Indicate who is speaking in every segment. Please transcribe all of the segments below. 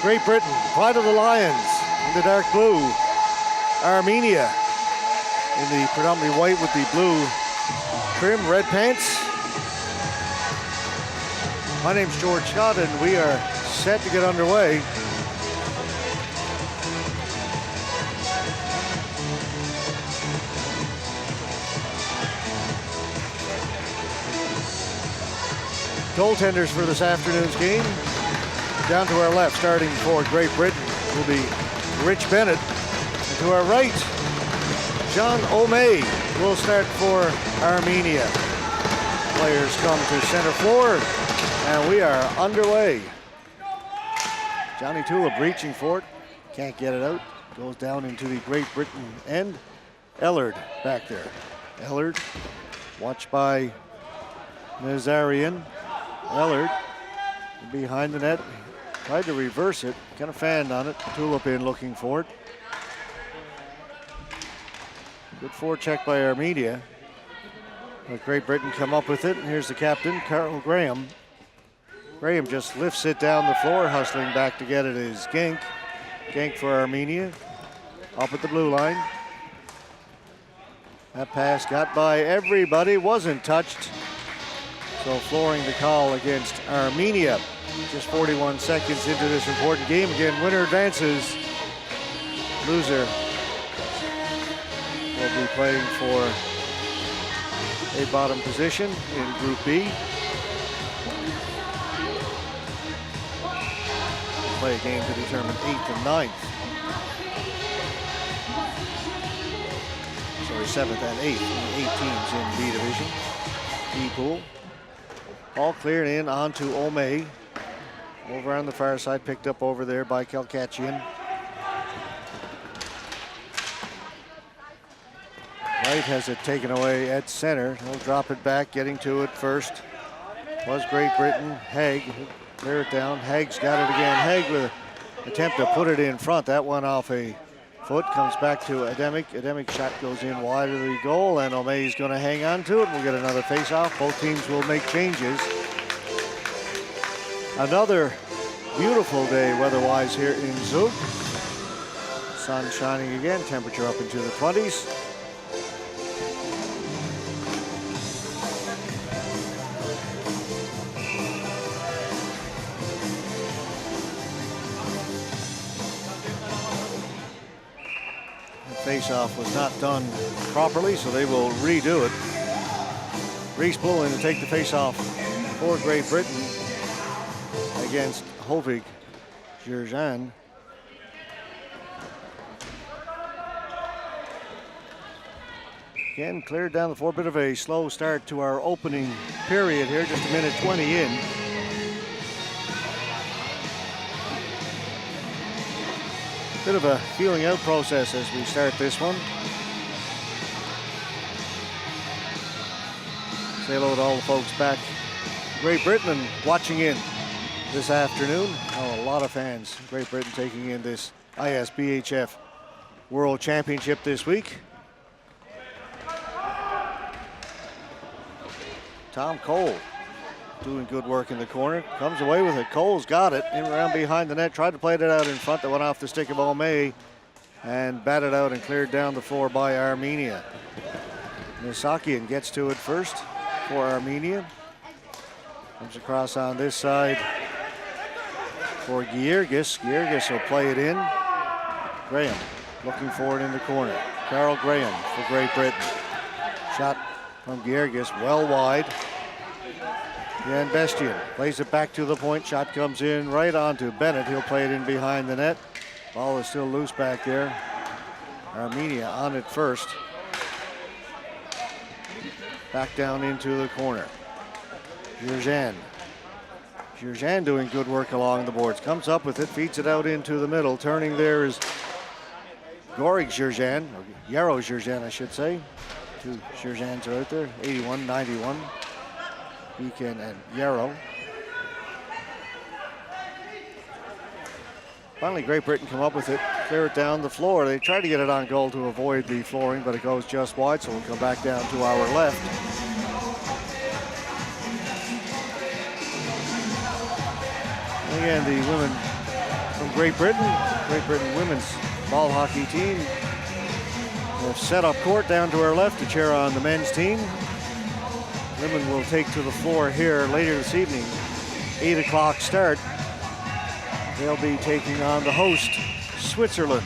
Speaker 1: Great Britain, Pride of the Lions in the dark blue. Armenia in the predominantly white with the blue trim, red pants. My name's George Scott and we are set to get underway. Goaltenders for this afternoon's game. Down to our left, starting for Great Britain, will be Rich Bennett. And to our right, John O'May will start for Armenia. Players come to center floor, and we are underway. Johnny Tulip reaching for it, can't get it out. Goes down into the Great Britain end. Ellard back there. Ellard, watched by Nazarian. Ellard behind the net, tried to reverse it, kind of fanned on it. Tulip in looking for it. Good forecheck by Armenia. But Great Britain come up with it, and here's the captain, Carl Graham. Graham just lifts it down the floor, hustling back to get it is Genk. Genk for Armenia, up at the blue line. That pass got by everybody, wasn't touched. So flooring the call against Armenia. Just 41 seconds into this important game. Again, winner advances. Loser will be playing for a bottom position in Group B. Play a game to determine 8th and 9th. Sorry, 7th and 8th. The 8 teams in B division. B pool. All cleared in onto O'May. Over on the far side, picked up over there by Kalkachian. Wright has it taken away at center. He'll drop it back, getting to it first. Was Great Britain. Haig, clear it down. Haig's got it again. Haig with an attempt to put it in front. That one off a foot, comes back to Ademic. Ademic shot goes in wide of the goal, and O'May's going to hang on to it. We'll get another face-off. Both teams will make changes. Another beautiful day weather-wise here in Zug. Sun shining again, temperature up into the 20s. Face-off was not done properly, so they will redo it. Reese Pullen to take the face-off for Great Britain against Hovig Jurjan. Again, cleared down the floor. Bit of a slow start to our opening period here, just a minute 20 in. Bit of a feeling out process as we start this one. Say hello to all the folks back Great Britain and watching in this afternoon. Oh, a lot of fans. Great Britain taking in this ISBHF World Championship this week. Tom Cole doing good work in the corner. Comes away with it. Cole's got it. In around behind the net. Tried to play it out in front. That went off the stick of O'May and batted out and cleared down the floor by Armenia. Nisakian gets to it first for Armenia. Comes across on this side for Giergis. Giergis will play it in. Graham looking for it in the corner. Carl Graham for Great Britain. Shot from Giergis well wide. Jan Bestian plays it back to the point. Shot comes in right onto Bennett. He'll play it in behind the net. Ball is still loose back there. Armenia on it first. Back down into the corner. Jurjan. Jurjan doing good work along the boards. Comes up with it, feeds it out into the middle. Turning there is Gorig Jurjan, or Yarrow Jurjan, I should say. Two Jurjans are out there, 81, 91. Beacon and Yarrow. Finally, Great Britain come up with it, clear it down the floor. They try to get it on goal to avoid the flooring, but it goes just wide, so we'll come back down to our left. And again, the women from Great Britain. Great Britain women's ball hockey team have set up court down to our left to cheer on the men's team. Women will take to the floor here later this evening, 8 o'clock start. They'll be taking on the host, Switzerland.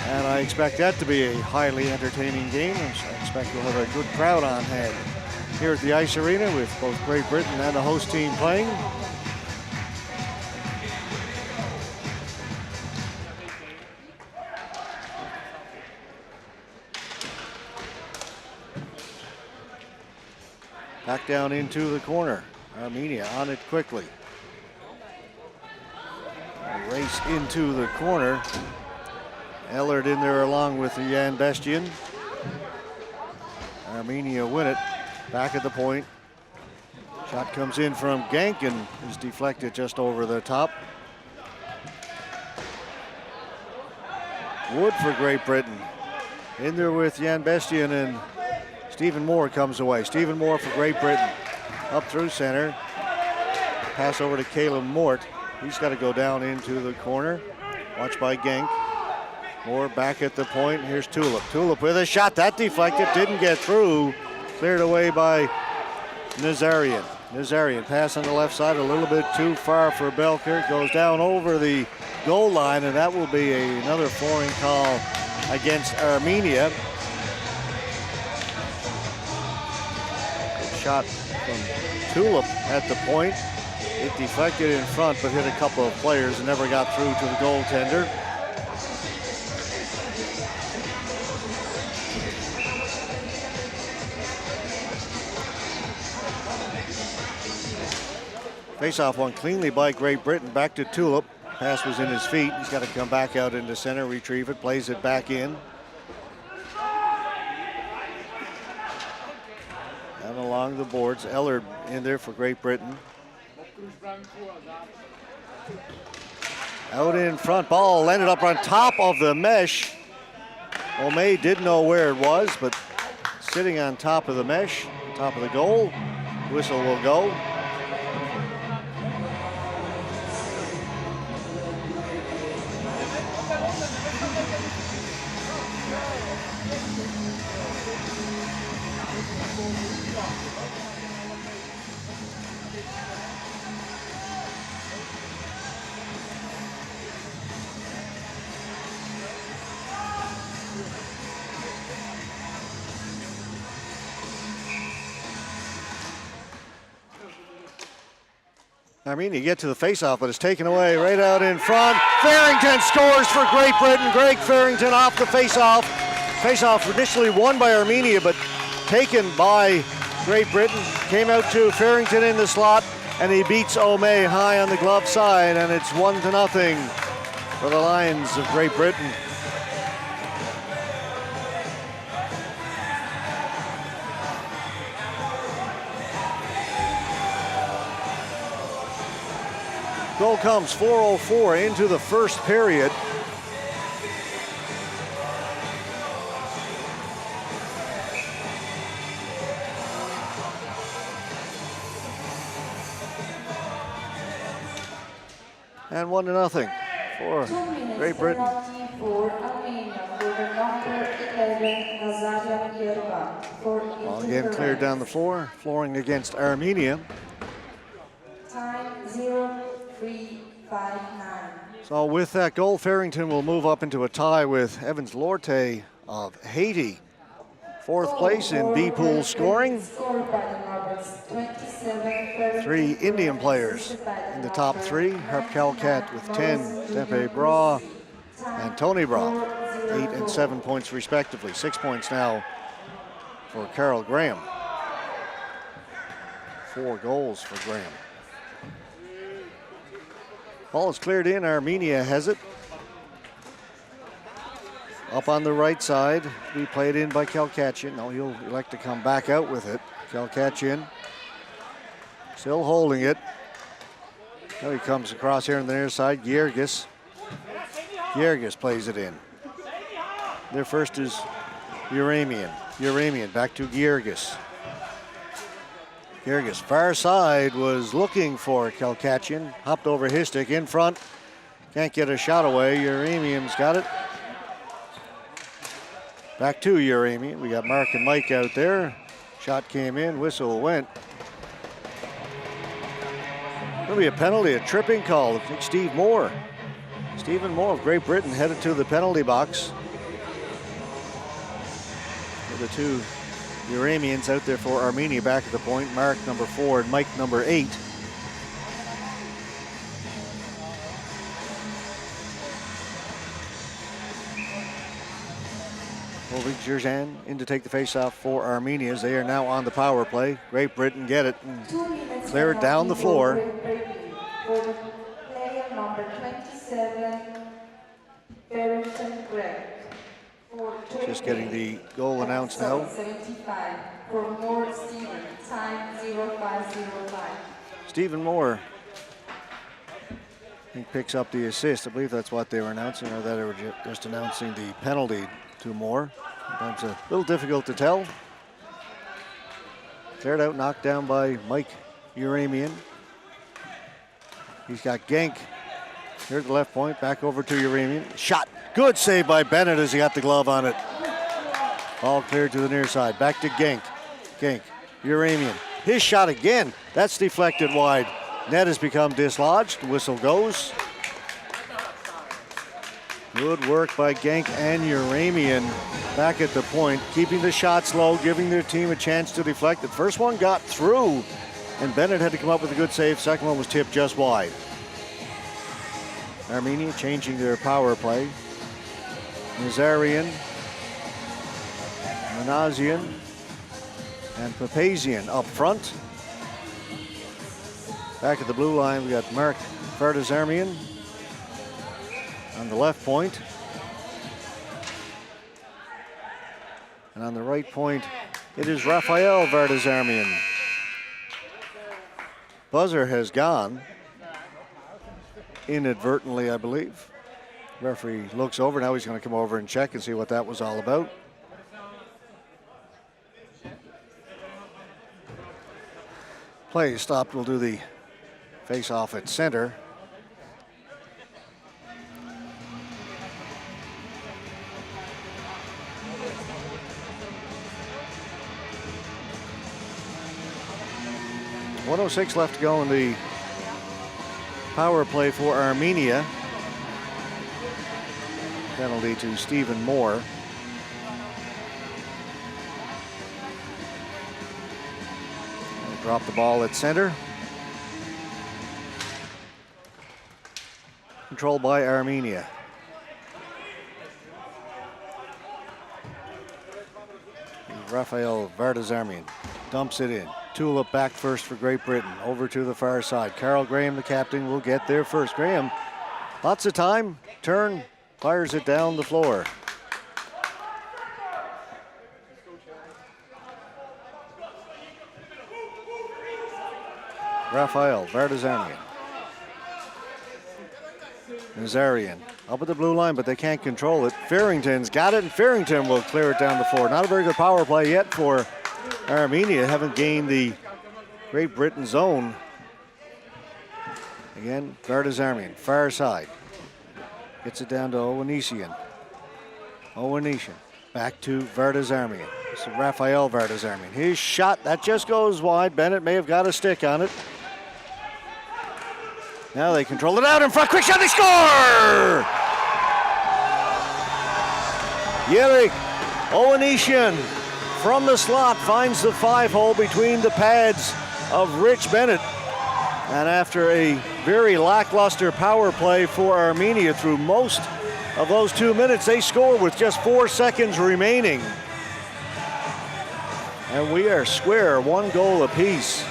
Speaker 1: And I expect that to be a highly entertaining game. I expect we'll have a good crowd on hand here at the Ice Arena with both Great Britain and the host team playing. Back down into the corner. Armenia on it quickly. A race into the corner. Ellard in there along with Jan Bestian. Armenia win it. Back at the point. Shot comes in from Genk and is deflected just over the top. Wood for Great Britain. In there with Jan Bestian, and Stephen Moore comes away. Stephen Moore for Great Britain. Up through center. Pass over to Caleb Mort. He's got to go down into the corner. Watched by Genk. Moore back at the point. Here's Tulip. Tulip with a shot. That deflected. Didn't get through. Cleared away by Nazarian. Nazarian pass on the left side a little bit too far for Belker. Goes down over the goal line, and that will be another flooring call against Armenia. Good shot from Tulip at the point. It deflected in front, but hit a couple of players and never got through to the goaltender. Face-off one cleanly by Great Britain. Back to Tulip. Pass was in his feet. He's got to come back out into center, retrieve it, plays it back in. And along the boards, Ellard in there for Great Britain. Out in front, ball landed up on top of the mesh. O'May didn't know where it was, but sitting on top of the mesh, top of the goal. Whistle will go. Armenia get to the faceoff, but it's taken away right out in front. Farrington scores for Great Britain. Greg Farrington off the faceoff. Faceoff initially won by Armenia, but taken by Great Britain. Came out to Farrington in the slot, and he beats O'May high on the glove side, and it's 1-0 for the Lions of Great Britain. Goal comes 4:04 into the first period. And 1-0 for Great Britain. Ball again cleared down the floor, flooring against Armenia.
Speaker 2: Time 0-3-5-9.
Speaker 1: So with that goal, Farrington will move up into a tie with Evans Lorte of Haiti. Fourth place in B pool scoring. 3 Indian players in the top 3. Herb Calcat with 10, Tempe Bra and Tony Bra, 8 and 7 points respectively. 6 points now for Carol Graham. 4 goals for Graham. Ball is cleared in. Armenia has it. Up on the right side, we played in by Calcatchin. No, he'll elect to come back out with it. Calcatchin still holding it. Now he comes across here on the near side. Giergis. Giergis plays it in. Their first is Uramian. Uramian back to Giergis. Kyrgyz far side was looking for Kalkatyan. Hopped over his stick in front. Can't get a shot away. Uremian's got it. Back to Uremian. We got Mark and Mike out there. Shot came in, whistle went. There'll be a penalty, a tripping call. I think Stephen Moore of Great Britain headed to the penalty box. The two Uremians out there for Armenia back at the point. Mark number 4 and Mike number 8. Moving Zherzhan in to take the face-off for Armenia as they are now on the power play. Great Britain get it and clear it down the floor.
Speaker 2: Player number 27, Barrington Greg.
Speaker 1: Just getting the goal announced now.
Speaker 2: 75 for Moore Stephen, time 0505.
Speaker 1: Stephen Moore, I think, picks up the assist. I believe that's what they were announcing, or that they were just announcing the penalty to Moore. Sometimes a little difficult to tell. Cleared out, knocked down by Mike Uremian. He's got Genk here at the left point, back over to Uremian. Shot, good save by Bennett as he got the glove on it. Ball cleared to the near side, back to Genk. Genk, Uremian, his shot again. That's deflected wide. Net has become dislodged, whistle goes. Good work by Genk and Uremian back at the point, keeping the shots low, giving their team a chance to deflect. The first one got through, and Bennett had to come up with a good save. Second one was tipped just wide. Armenia changing their power play. Nazarian, Manazian, and Papazian up front. Back at the blue line, we got Mark Verdazarmian on the left point. And on the right point, it is Raphael Verdazarmian. Buzzer has gone inadvertently, I believe. Referee looks over. Now he's going to come over and check and see what that was all about. Play is stopped. We'll do the face-off at center. .106 left to go in the power play for Armenia. Penalty to Stephen Moore. They drop the ball at center. Controlled by Armenia. Raphael Verdazarmian dumps it in. Tulip back first for Great Britain. Over to the far side. Carl Graham, the captain, will get there first. Graham, lots of time. Turn, fires it down the floor. Raphael Verdazarmian. Nazarian up at the blue line, but they can't control it. Farrington's got it, and Farrington will clear it down the floor. Not a very good power play yet for Armenia. Haven't gained the Great Britain zone. Again, Verdazarmian, far side. Gets it down to Owenesian. Owenesian, back to Verdazarmian. This is Raphael Verdazarmian. His shot, that just goes wide. Bennett may have got a stick on it. Now they control it out in front. Quick shot, they score! Yerik Owenesian from the slot finds the 5-hole between the pads of Rich Bennett. And after a very lackluster power play for Armenia through most of those 2 minutes, they score with just 4 seconds remaining. And we are square, 1 goal apiece.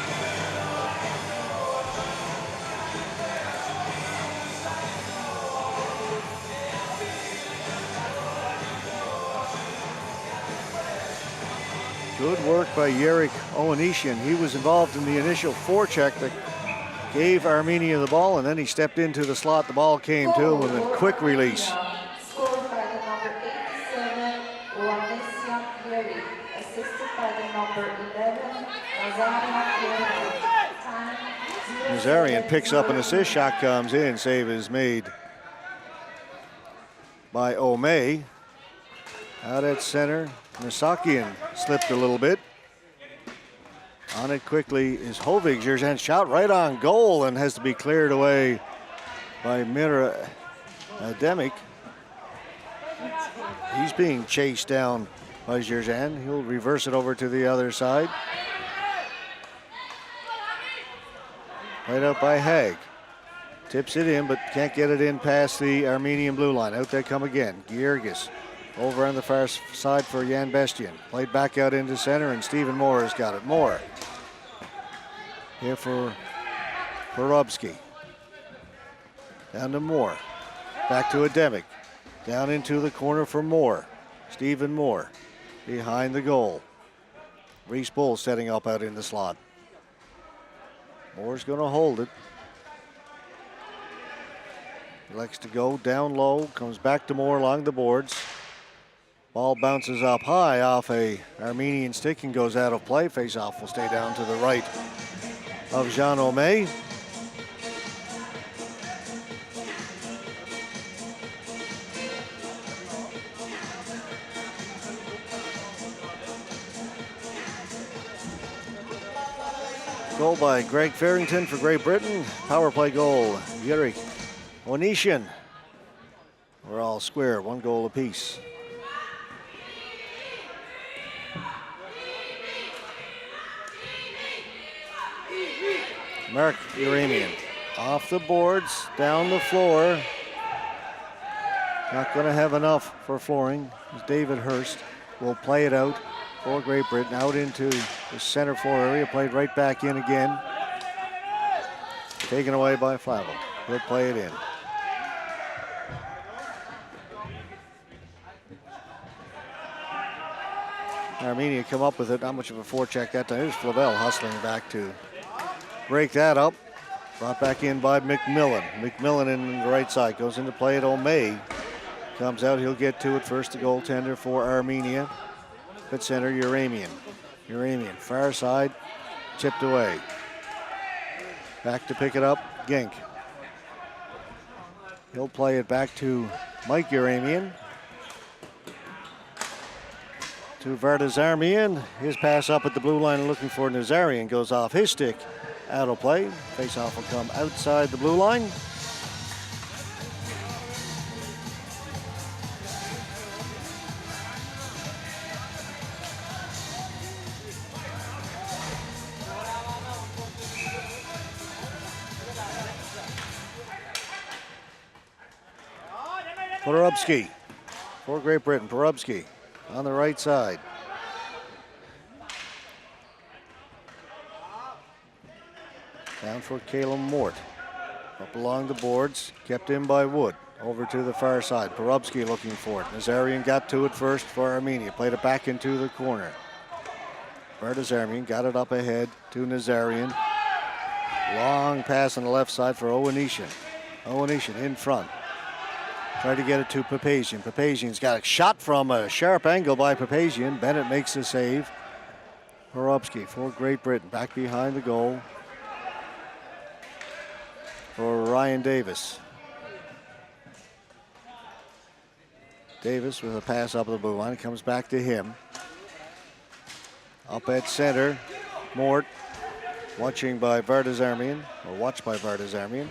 Speaker 1: Good work by Yerik Owenesian. He was involved in the initial forecheck that gave Armenia the ball, and then he stepped into the slot. The ball came to him with a quick release.
Speaker 2: Scored by the number 87, Yerik, assisted by the number 11, Nazaria.
Speaker 1: Nazarian picks up an assist. Shot comes in. Save is made by O'May. Out at center, Nasakian slipped a little bit. On it quickly is Hovig. Jerzan shot right on goal and has to be cleared away by Mira Demic. He's being chased down by Jerzan. He'll reverse it over to the other side. Played out by Haig. Tips it in, but can't get it in past the Armenian blue line. Out they come again. Georgis over on the far side for Jan Bestian. Played back out into center, and Stephen Moore has got it. Moore here for Porubsky. Down to Moore. Back to Ademic. Down into the corner for Moore. Stephen Moore behind the goal. Reese Bull setting up out in the slot. Moore's going to hold it. He likes to go down low, comes back to Moore along the boards. Ball bounces up high off a Armenian stick and goes out of play. Face-off will stay down to the right of Jean O'May. Goal by Greg Farrington for Great Britain. Power play goal, Yurik Onishin. We're all square, 1 goal apiece. Mark Uramian off the boards, down the floor. Not going to have enough for flooring. David Hurst will play it out for Great Britain, out into the center floor area, played right back in again. Taken away by Flavel. He'll play it in. Armenia come up with it. Not much of a forecheck that time. Here's Flavel hustling back to break that up. Brought back in by McMillan. McMillan in the right side goes into play at O'May. Comes out, he'll get to it first, the goaltender for Armenia. At center, Uramian. Uramian, far side, chipped away. Back to pick it up, Genk. He'll play it back to Mike Uramian. To Vardazarmian. His pass up at the blue line looking for Nazarian. Goes off his stick. Out of play. Face-off will come outside the blue line. Porubsky for Great Britain. Porubsky on the right side. Down for Caleb Mort. Up along the boards, kept in by Wood. Over to the far side. Porubsky looking for it. Nazarian got to it first for Armenia. Played it back into the corner. Vardazarmian got it up ahead to Nazarian. Long pass on the left side for Owanishin. Owanishin in front. Tried to get it to Papazian. Papazian's got a shot from a sharp angle by Papazian. Bennett makes the save. Porubsky for Great Britain. Back behind the goal for Ryan Davis. Davis with a pass up the blue line. Comes back to him. Up at center. Mort. Watching by Vardazarmian. Or watched by Vardazarmian.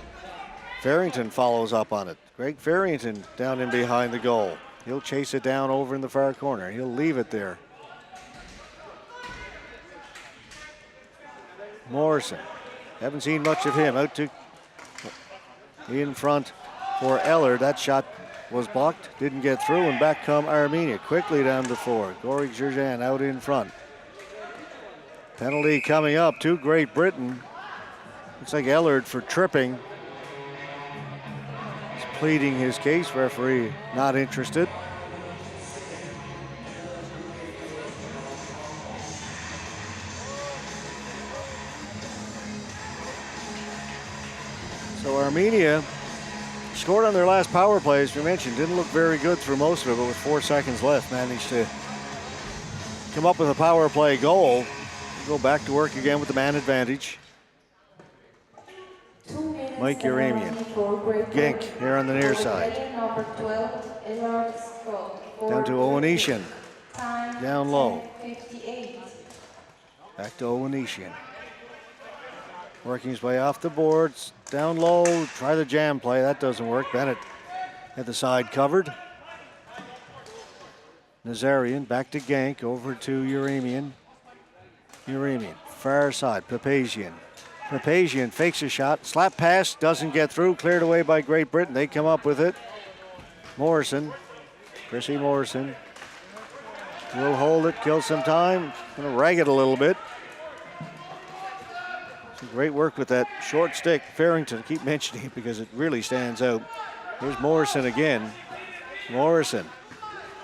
Speaker 1: Farrington follows up on it. Greg Farrington down in behind the goal. He'll chase it down over in the far corner. He'll leave it there. Morrison. Haven't seen much of him. Out to in front for Eller. That shot was blocked. Didn't get through. And back come Armenia. Quickly down the floor. Gorik Jerzan out in front. Penalty coming up to Great Britain. Looks like Ellard for tripping. Pleading his case. Referee not interested. So Armenia scored on their last power play, as we mentioned. Didn't look very good through most of it, but with 4 seconds left, managed to come up with a power play goal. Go back to work again with the man advantage. Mike Uramian. Gink here on the near side.
Speaker 2: Number 12, Elard Scott.
Speaker 1: Down to Owenetian.
Speaker 2: Time
Speaker 1: Down low.
Speaker 2: 58.
Speaker 1: Back to Owenetian. Working his way off the boards. Down low. Try the jam play. That doesn't work. Bennett at the side covered. Nazarian back to Gank. Over to Uramian. Uramian. Far side. Papazian. Papazian fakes a shot. Slap pass. Doesn't get through. Cleared away by Great Britain. They come up with it. Morrison. Chrissy Morrison. Will hold it. Kill some time. Going to rag it a little bit. Some great work with that short stick. Farrington, keep mentioning it because it really stands out. Here's Morrison again. Morrison.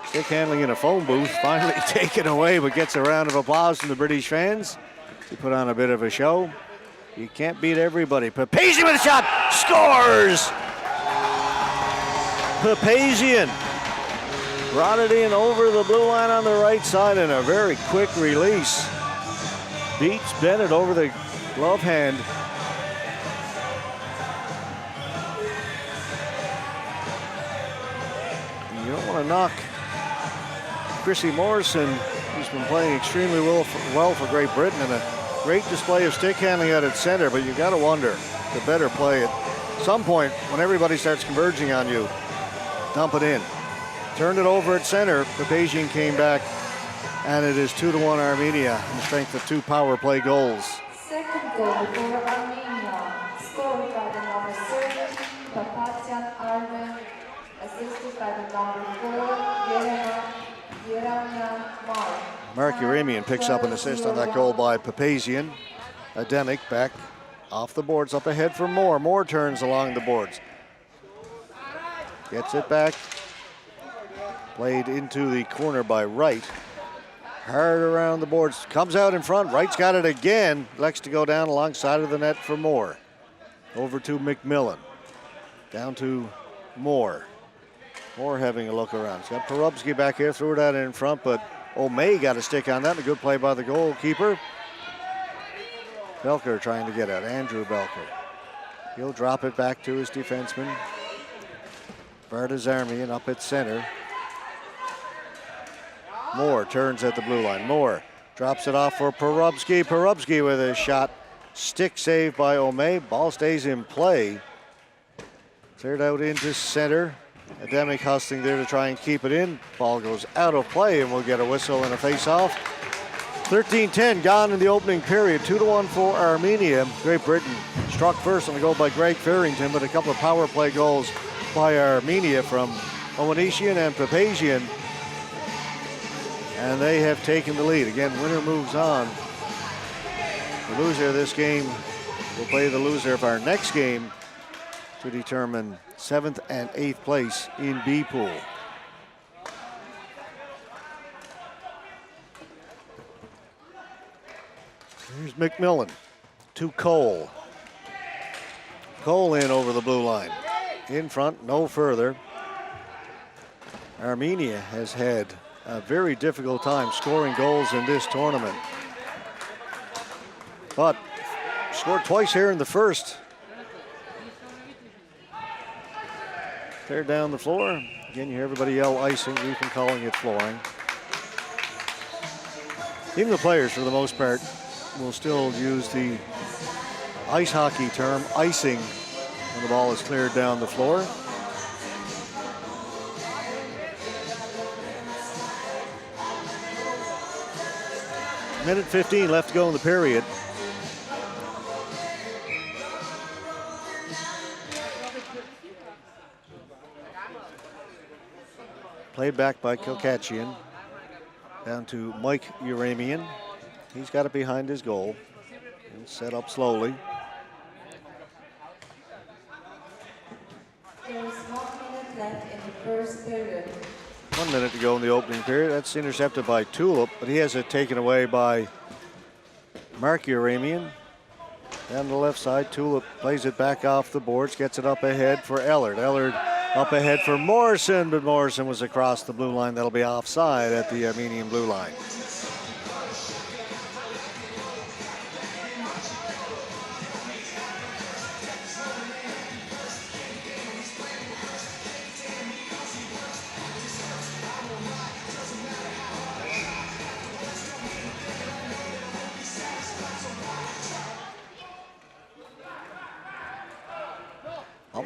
Speaker 1: Stick handling in a phone booth. Finally taken away, but gets a round of applause from the British fans. He put on a bit of a show. You can't beat everybody. Papazian with a shot. Scores! Papazian brought it in over the blue line on the right side in a very quick release. Beats Bennett over the glove hand. You don't want to knock Chrissy Morrison, who's been playing extremely well for Great Britain, and a great display of stick handling out at center, but you got to wonder, the better play at some point when everybody starts converging on you, dump it in. Turned it over at center. Papazian came back, and it is 2-1 Armenia in the strength of 2 power play goals.
Speaker 2: Second goal for Armenia, scored by the number 7, Papatian Armen, assisted by the number 4, Yeramian Mark.
Speaker 1: Mark Uramian picks up an assist on that goal by Papazian. Ademic back off the boards, up ahead for Moore. Moore turns along the boards. Gets it back. Played into the corner by Wright. Hard around the boards. Comes out in front. Wright's got it again. Elects to go down alongside of the net for Moore. Over to McMillan. Down to Moore. Moore having a look around. He's got Porubsky back here. Threw it out in front, but O'May got a stick on that. A good play by the goalkeeper. Belker trying to get out. Andrew Belker. He'll drop it back to his defenseman. Bartazarmian up at center. Moore turns at the blue line. Moore drops it off for Porubsky. Porubsky with a shot. Stick save by O'May. Ball stays in play. Cleared out into center. Ademic hustling there to try and keep it in. Ball goes out of play and we'll get a whistle and a face-off. 13-10 gone in the opening period. 2-1 for Armenia. Great Britain struck first on the goal by Greg Farrington, but a couple of power play goals by Armenia from Owenetian and Papazian. And they have taken the lead. Again, winner moves on. The loser of this game will play the loser of our next game to determine 7th and 8th place in B pool. Here's McMillan to Cole. Cole in over the blue line. In front, no further. Armenia has had a very difficult time scoring goals in this tournament, but scored twice here in the first. Cleared down the floor. Again, you hear everybody yell icing. We've been calling it flooring. Even the players, for the most part, will still use the ice hockey term, icing, when the ball is cleared down the floor. Minute 15 left to go in the period. Played back by Kilcachian. Down to Mike Uramian. He's got it behind his goal. He'll set up slowly.
Speaker 2: There is 1 minute left in the first period.
Speaker 1: 1 minute to go in the opening period. That's intercepted by Tulip, but he has it taken away by Mark Uramian. Down the left side, Tulip plays it back off the boards, gets it up ahead for Ellard. Ellard up ahead for Morrison, but Morrison was across the blue line. That'll be offside at the Armenian blue line.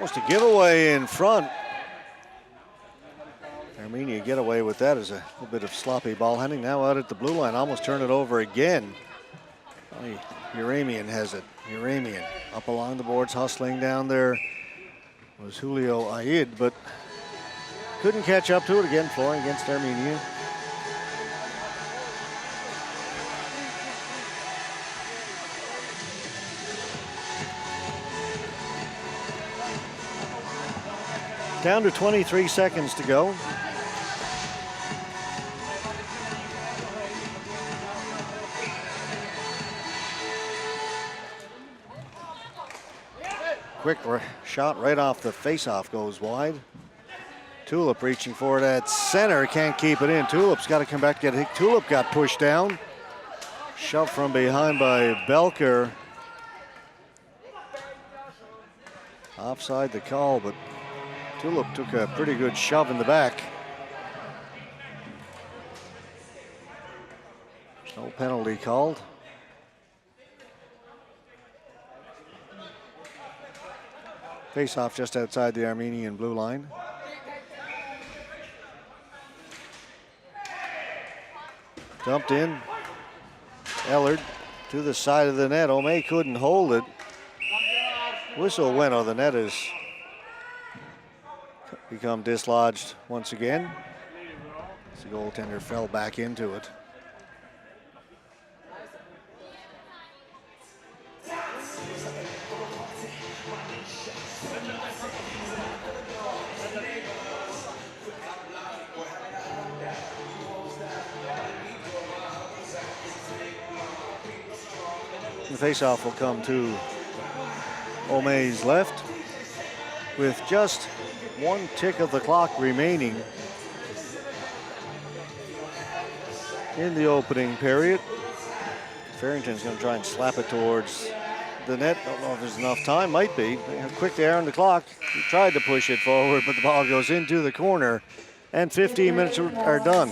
Speaker 1: Almost a giveaway in front. Armenia get away with that as a little bit of sloppy ball handling. Now out at the blue line, almost turn it over again. Uramian has it. Uramian up along the boards, hustling down there was Julio Ayid, but couldn't catch up to it again, flooring against Armenia. Down to 23 seconds to go. Quick shot right off the face-off goes wide. Tulip reaching for it at center, can't keep it in. Tulip's got to come back to get it. Tulip got pushed down. Shoved from behind by Belker. Offside the call, but Tulip took a pretty good shove in the back. No penalty called. Face-off just outside the Armenian blue line. Dumped in. Ellard to the side of the net. O'May couldn't hold it. Whistle went. Oh, the net has become dislodged once again. The goaltender fell back into it. The faceoff will come to O'May's left with just one tick of the clock remaining in the opening period. Farrington's going to try and slap it towards the net. Don't know if there's enough time. Might be. Quick there on the clock. He tried to push it forward, but the ball goes into the corner, and 15 minutes are done.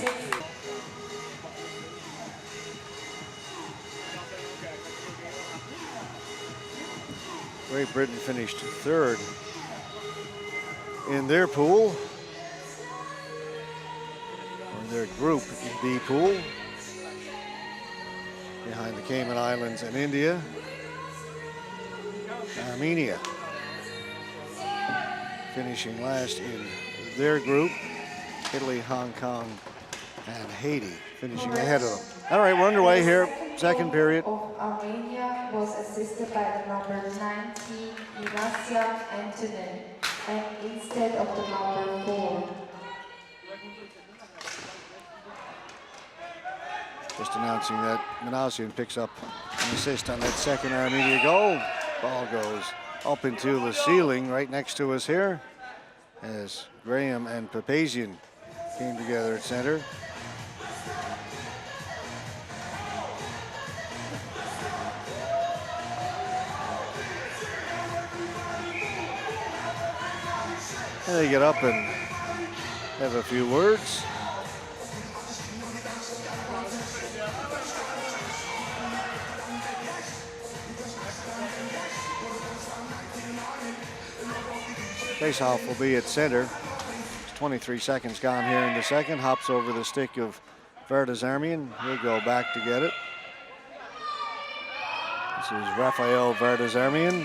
Speaker 1: Great Britain finished third in their pool, or their Group B pool, behind the Cayman Islands and India. Armenia finishing last in their group. Italy, Hong Kong, and Haiti finishing ahead of them. All right, we're underway here, second period.
Speaker 2: Armenia was assisted by the number 19, Ignacia Antonin, and instead of the number 4.
Speaker 1: Just announcing that Manasian picks up an assist on that second Armenia goal. Ball goes up into the ceiling right next to us here as Graham and Papazian came together at center. And they get up and have a few words. Faceoff will be at center. 23 seconds gone here in the second. Hops over the stick of Vardazarmian. He'll go back to get it. This is Rafael Vardazarmian.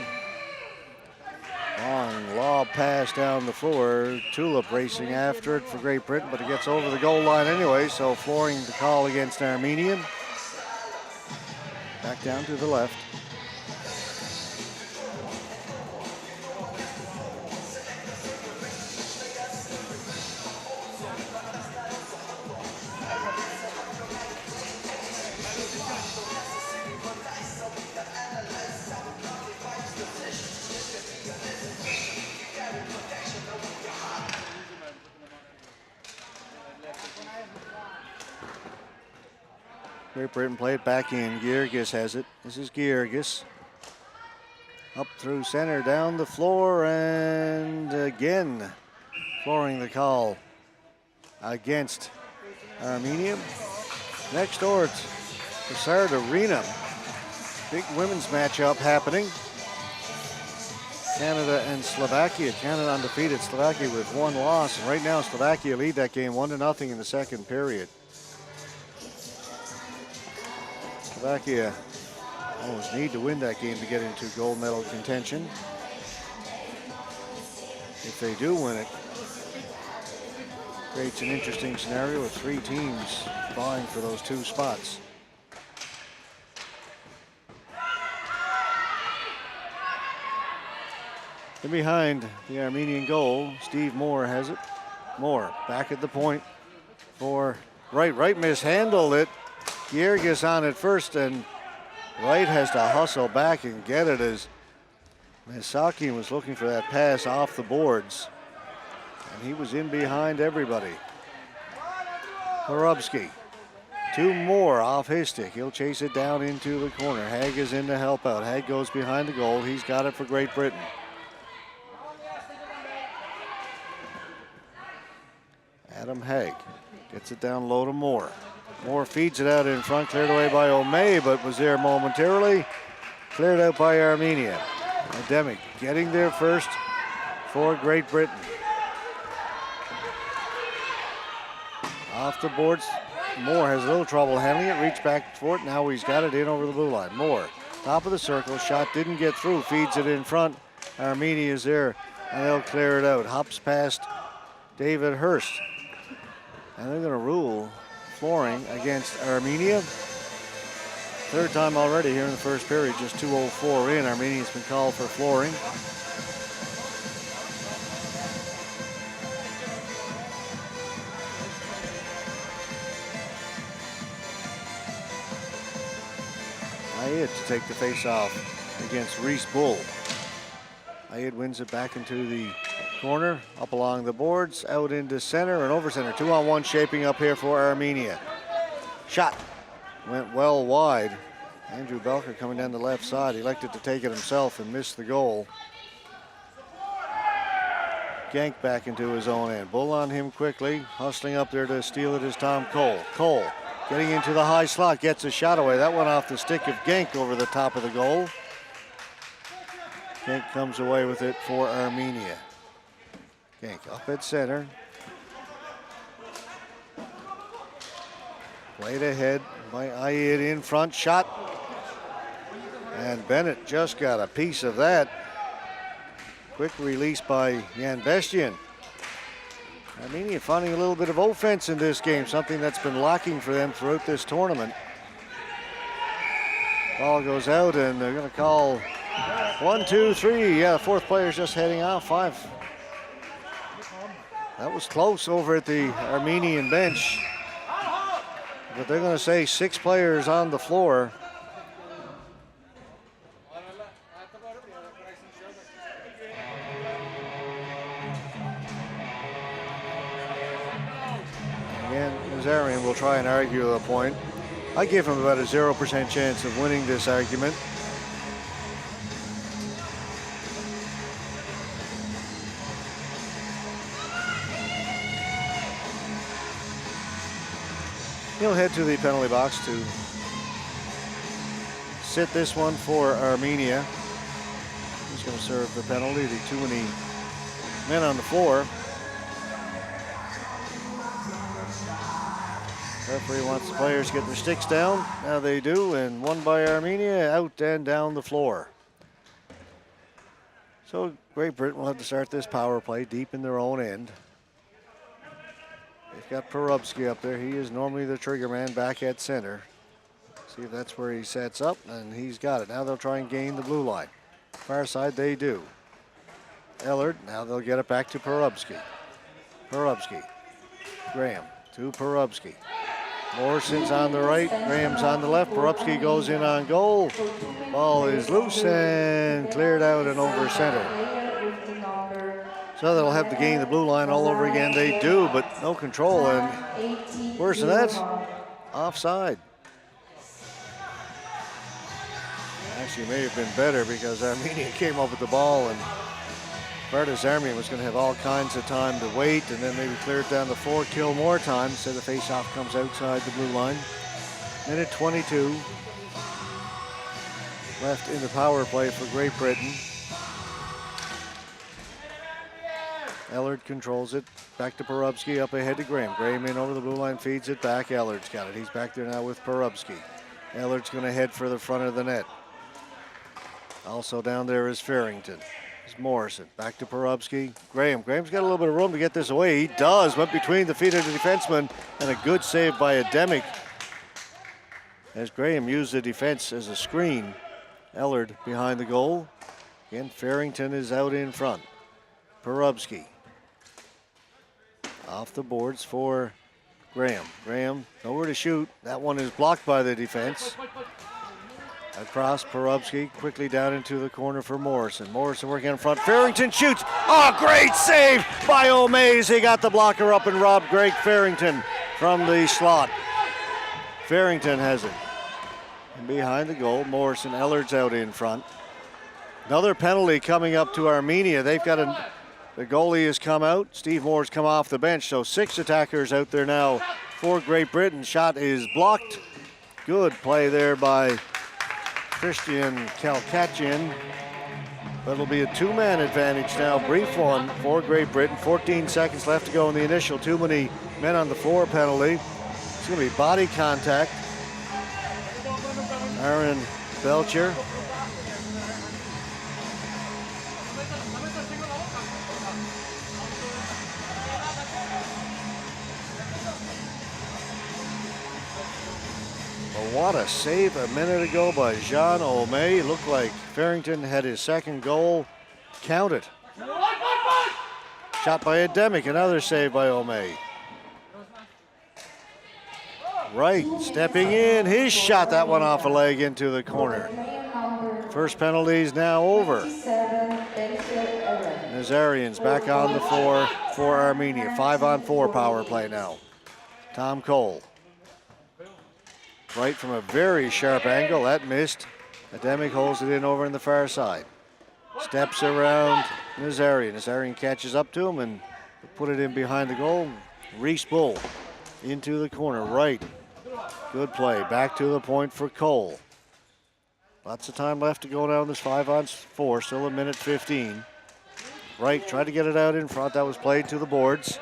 Speaker 1: Long lob pass down the floor. Tulip racing after it for Great Britain, but it gets over the goal line anyway, so flooring the call against Armenia. Back down to the left. Great Britain play it back in. Georgis has it. This is Georgis. Up through center, down the floor, and again flooring the call against Armenia. Next door, it's Bussard Arena. Big women's matchup happening. Canada and Slovakia. Canada undefeated, Slovakia with 1 loss. And right now, Slovakia lead that game 1-0 in the second period. Slovakia almost need to win that game to get into gold medal contention. If they do win it, creates an interesting scenario with 3 teams vying for those 2 spots. And behind the Armenian goal, Steve Moore has it. Moore back at the point for Wright mishandled it. Giergis on it first, and Wright has to hustle back and get it as Misaki was looking for that pass off the boards. And he was in behind everybody. Porubsky. 2 more off his stick. He'll chase it down into the corner. Haig is in to help out. Haig goes behind the goal. He's got it for Great Britain. Adam Haig gets it down low to Moore. Moore feeds it out in front, cleared away by O'May, but was there momentarily. Cleared out by Armenia. Ademic getting there first for Great Britain. Off the boards, Moore has a little trouble handling it, reached back for it, now he's got it in over the blue line. Moore, top of the circle, shot didn't get through, feeds it in front. Armenia is there, and they'll clear it out. Hops past David Hurst. And they're gonna rule flooring against Armenia. 3rd time already here in the first period, just 2:04 in. Armenia's been called for flooring. Ayed to take the face off against Reese Bull. Ayed wins it back into the corner, up along the boards, out into center and over center. 2-on-1 shaping up here for Armenia. Shot went well wide. Andrew Belker coming down the left side, elected to take it himself and missed the goal. Genk back into his own end. Bull on him quickly, hustling up there to steal it is Tom Cole. Cole getting into the high slot, gets a shot away. That went off the stick of Genk over the top of the goal. Genk comes away with it for Armenia. Genk up at center. Played ahead by Ayed in front, shot. And Bennett just got a piece of that. Quick release by Jan Bestian. Armenia finding a little bit of offense in this game, something that's been lacking for them throughout this tournament. Ball goes out and they're gonna call 1, 2, 3. Yeah, the 4th player's just heading out. 5. That was close over at the Armenian bench. But they're gonna say 6 players on the floor. Again, Nazarian will try and argue the point. I give him about a 0% chance of winning this argument. He'll head to the penalty box to sit this one for Armenia. He's going to serve the penalty, the 2 men on the floor. Referee wants the players to get their sticks down. Now they do, and 1 by Armenia, out and down the floor. So Great Britain will have to start this power play deep in their own end. They've got Porubsky up there. He is normally the trigger man back at center. See if that's where he sets up, and he's got it. Now they'll try and gain the blue line. Far side, they do. Ellard, now they'll get it back to Porubsky. Porubsky. Graham to Porubsky. Morrison's on the right, Graham's on the left. Porubsky goes in on goal. Ball is loose and cleared out and over center. So they'll have to gain the blue line all over again. They do, but no control, and worse than that, offside. Actually may have been better because Armenia came up with the ball, and Bartas Army was going to have all kinds of time to wait and then maybe clear it down the floor, kill more time. So the face-off comes outside the blue line. Minute 22 left in the power play for Great Britain. Ellard controls it. Back to Porubsky, up ahead to Graham. Graham in over the blue line, feeds it back. Ellard's got it. He's back there now with Porubsky. Ellard's going to head for the front of the net. Also down there is Farrington. It's Morrison. Back to Porubsky. Graham. Graham's got a little bit of room to get this away. He does. Went between the feet of the defenseman, and a good save by Ademic as Graham used the defense as a screen. Ellard behind the goal. Again, Farrington is out in front. Porubsky off the boards for Graham. Graham nowhere to shoot. That one is blocked by the defense. Across Porubsky, quickly down into the corner for Morrison. Morrison working in front. Farrington shoots. Oh, great save by O'Mays. He got the blocker up and robbed Greg Farrington from the slot. Farrington has it. And behind the goal, Morrison. Ellard's out in front. Another penalty coming up to Armenia. They've got the goalie has come out. Steve Moore's come off the bench. So 6 attackers out there now for Great Britain. Shot is blocked. Good play there by Christian Kalkachin. But it'll be a 2-man advantage now. Brief one for Great Britain. 14 seconds left to go in the initial too many men on the floor penalty. It's going to be body contact. Aaron Belcher. What a save a minute ago by Jean O'May. Looked like Farrington had his second goal counted. Shot by Ademic, another save by O'May. Wright stepping in, his shot, that one off a leg into the corner. First penalty is now over. Nazarian's back on the floor for Armenia. 5-on-4 power play now. Tom Cole. Right from a very sharp angle, that missed. Ademic holds it in over in the far side. Steps around Nazarian. Nazarian catches up to him and put it in behind the goal. Reese Bull into the corner, right. Good play, back to the point for Cole. Lots of time left to go down this 5-on-4, still a minute 15. Right, tried to get it out in front, that was played to the boards.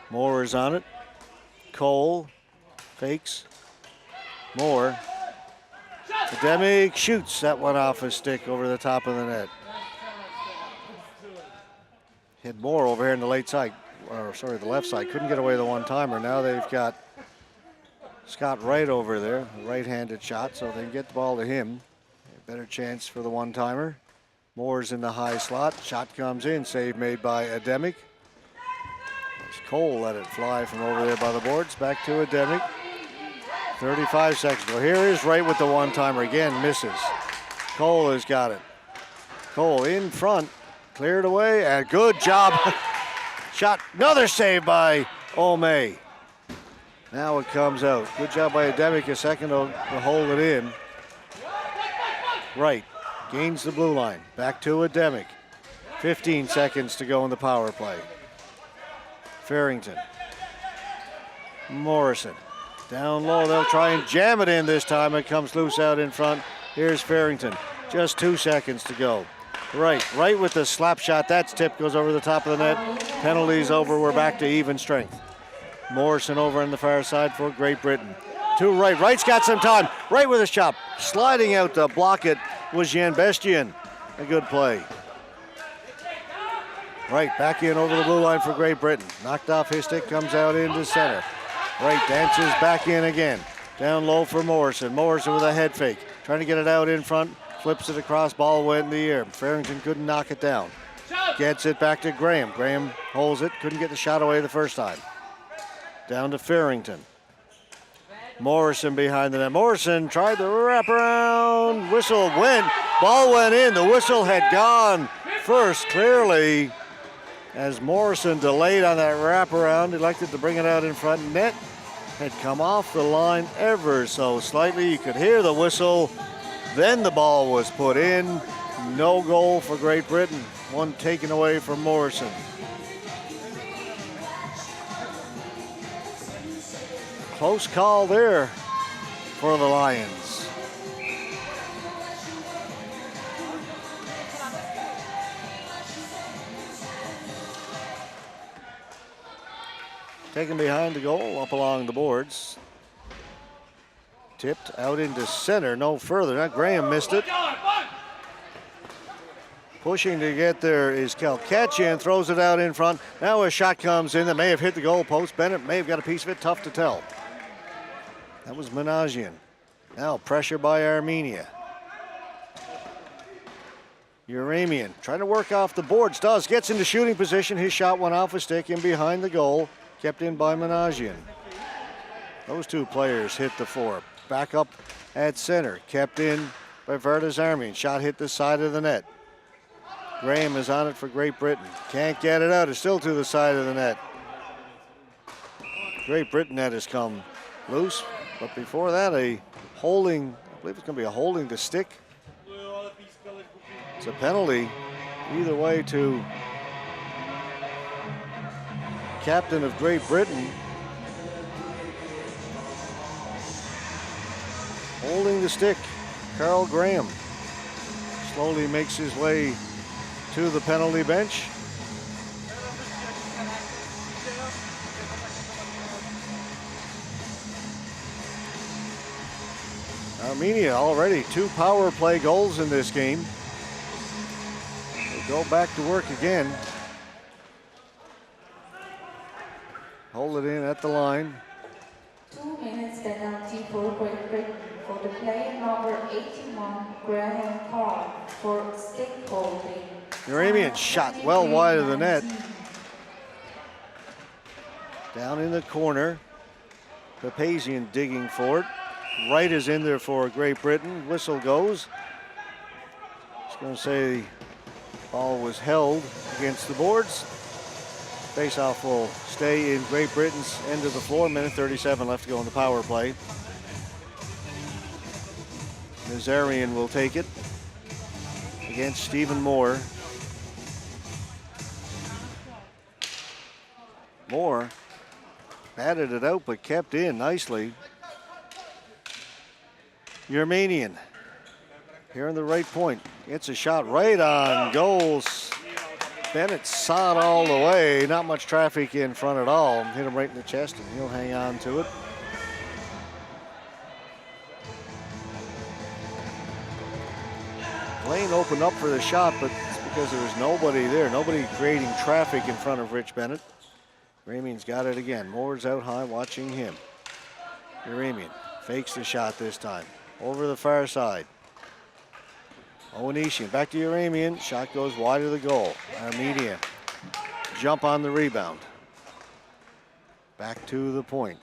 Speaker 1: Moore is on it. Cole fakes. Moore. Ademic shoots that one off his stick over the top of the net. Hit Moore over here in the late side, or sorry, the left side. Couldn't get away the one-timer. Now they've got Scott Wright over there, a right-handed shot, so they can get the ball to him. A better chance for the one-timer. Moore's in the high slot. Shot comes in, save made by Ademic. Cole let it fly from over there by the boards. Back to Ademic. 35 seconds to go. Here is Wright with the one-timer. Again, misses. Cole has got it. Cole in front. Cleared away. And good job. Shot. Another save by O'May. Now it comes out. Good job by Ademic. A second to hold it in. Wright gains the blue line. Back to Ademic. 15 seconds to go in the power play. Farrington. Morrison. Down low, they'll try and jam it in this time. It comes loose out in front. Here's Farrington. Just 2 seconds to go. Right with the slap shot. That's tipped, goes over the top of the net. Penalties over, we're back to even strength. Morrison over on the far side for Great Britain. To Wright. Wright's got some time. Wright with a shot. Sliding out to block it was Jan Bestian. A good play. Wright back in over the blue line for Great Britain. Knocked off his stick, comes out into center. Wright dances back in again. Down low for Morrison. Morrison with a head fake. Trying to get it out in front. Flips it across. Ball went in the air. Farrington couldn't knock it down. Gets it back to Graham. Graham holds it. Couldn't get the shot away the first time. Down to Farrington. Morrison behind the net. Morrison tried the wraparound. Whistle went. Ball went in. The whistle had gone first clearly. As Morrison delayed on that wraparound, elected to bring it out in front. Net had come off the line ever so slightly. You could hear the whistle. Then the ball was put in. No goal for Great Britain. One taken away from Morrison. Close call there for the Lions. Taken behind the goal, up along the boards. Tipped out into center, no further. Now Graham missed it. Pushing to get there is Kalkatchian, throws it out in front. Now a shot comes in that may have hit the goal post. Bennett may have got a piece of it, tough to tell. That was Managian. Now pressure by Armenia. Uramian trying to work off the boards, gets into shooting position. His shot went off a stick in behind the goal, kept in by Managian. Those two players hit the four. Back up at center, kept in by Verdes Armenian. Shot hit the side of the net. Graham is on it for Great Britain. Can't get it out, it's still to the side of the net. Great Britain net has come loose, but before that a holding, I believe it's going to be a holding to stick. It's a penalty either way to captain of Great Britain. Holding the stick, Carl Graham slowly makes his way to the penalty bench. Armenia already 2 power play goals in this game. They go back to work again. Hold it in at the line.
Speaker 2: 2 minutes penalty for Great Britain for the player number 81, Graham Carr, for stick holding.
Speaker 1: Uramian shot well wide of the net. Down in the corner. Papazian digging for it. Right is in there for Great Britain. Whistle goes. Just going to say the ball was held against the boards. Face-off will stay in Great Britain's end of the floor. Minute 37 left to go in the power play. Nazarian will take it against Stephen Moore. Moore batted it out but kept in nicely. Urmanian here in the right point. Gets a shot right on goals. Bennett saw it all the way. Not much traffic in front at all. Hit him right in the chest and he'll hang on to it. Lane opened up for the shot, but it's because there was nobody there. Nobody creating traffic in front of Rich Bennett. Uramian's got it again. Moore's out high watching him. Uramian fakes the shot this time. Over the far side. Owenishian back to Uramian. Shot goes wide of the goal. Armenia jump on the rebound. Back to the point.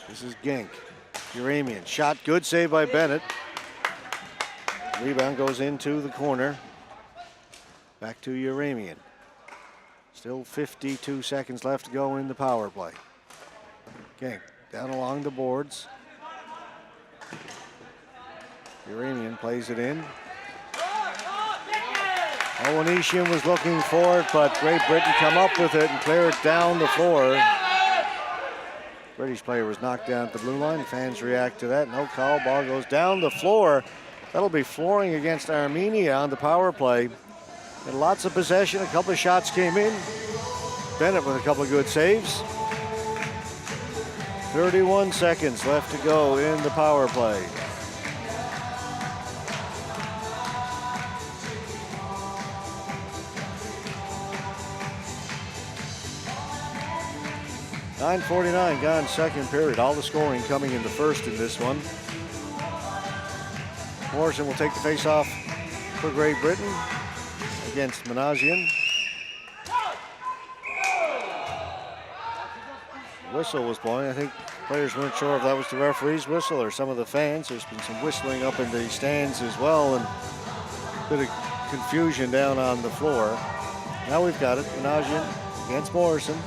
Speaker 1: This is Genk. Uramian shot good, save by Bennett. Rebound goes into the corner. Back to Uramian. Still 52 seconds left to go in the power play. Genk down along the boards. Uramian plays it in. Owenishian was looking for it, but Great Britain come up with it and clear it down the floor. British player was knocked down at the blue line. Fans react to that. No call. Ball goes down the floor. That'll be flooring against Armenia on the power play. Had lots of possession. A couple of shots came in. Bennett with a couple of good saves. 31 seconds left to go in the power play. .9:49 gone second period. All the scoring coming in the first in this one. Morrison will take the face-off for Great Britain against Managian. Whistle was blowing. I think players weren't sure if that was the referee's whistle or some of the fans. There's been some whistling up in the stands as well and a bit of confusion down on the floor. Now we've got it. Managian against Morrison.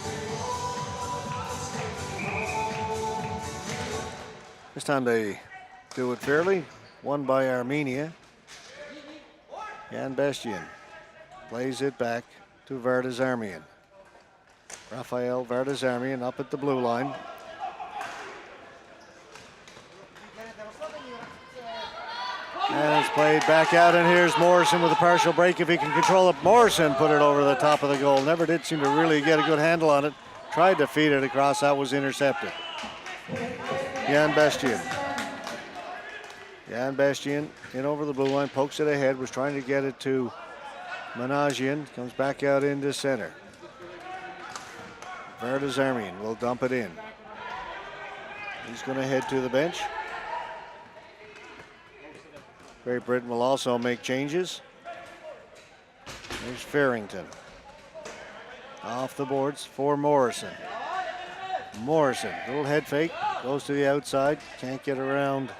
Speaker 1: This time they do it fairly. Won by Armenia. Jan Bestian plays it back to Verdes Armenian. Rafael Verdes Armenian up at the blue line. And it's played back out, and here's Morrison with a partial break if he can control it. Morrison put it over the top of the goal. Never did seem to really get a good handle on it. tried to feed it across. That was intercepted. Jan Bestian. Jan Bestian in over the blue line, pokes it ahead, was trying to get it to Managian, comes back out into center. Verdazarmian will dump it in. He's going to head to the bench. Great Britain will also make changes. There's Farrington. Off the boards for Morrison. Morrison, little head fake, goes to the outside, can't get around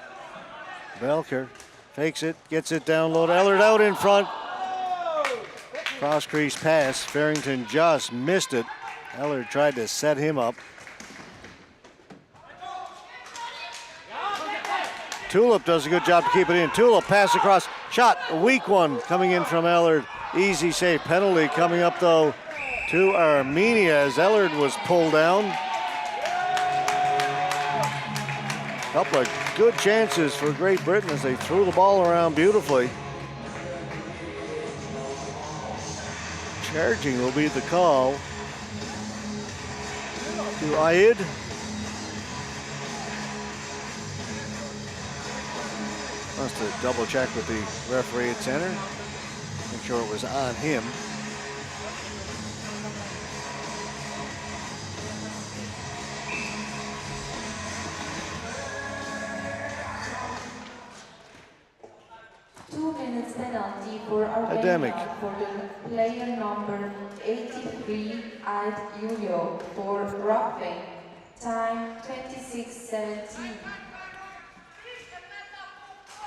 Speaker 1: Belker. Fakes it, gets it down low. Ellard out in front. Cross crease pass. Farrington just missed it. Ellard tried to set him up. Tulip does a good job to keep it in. Tulip pass across, shot, a weak one coming in from Ellard. Easy save, penalty coming up though to Armenia as Ellard was pulled down. Couple of good chances for Great Britain as they threw the ball around beautifully. Charging will be the call to Ayid. Wants to double check with the referee at center. Make sure it was on him.
Speaker 2: Penalty for Armenia for the player number 83, Ed Julio, for roughing. Time 26:17.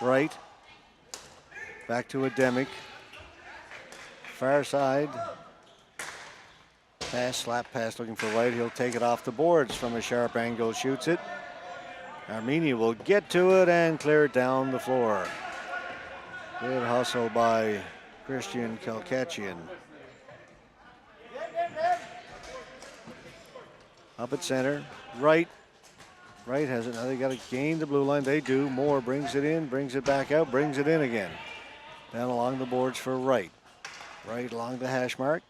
Speaker 1: Right. Back to Ademic. Far side. Pass, slap pass looking for White. He'll take it off the boards from a sharp angle, shoots it. Armenia will get to it and clear it down the floor. Good hustle by Christian Kalkachian. Up at center, Wright. Wright has it, now they got to gain the blue line. They do, Moore brings it in, brings it back out, brings it in again. Down along the boards for Wright. Wright along the hash mark.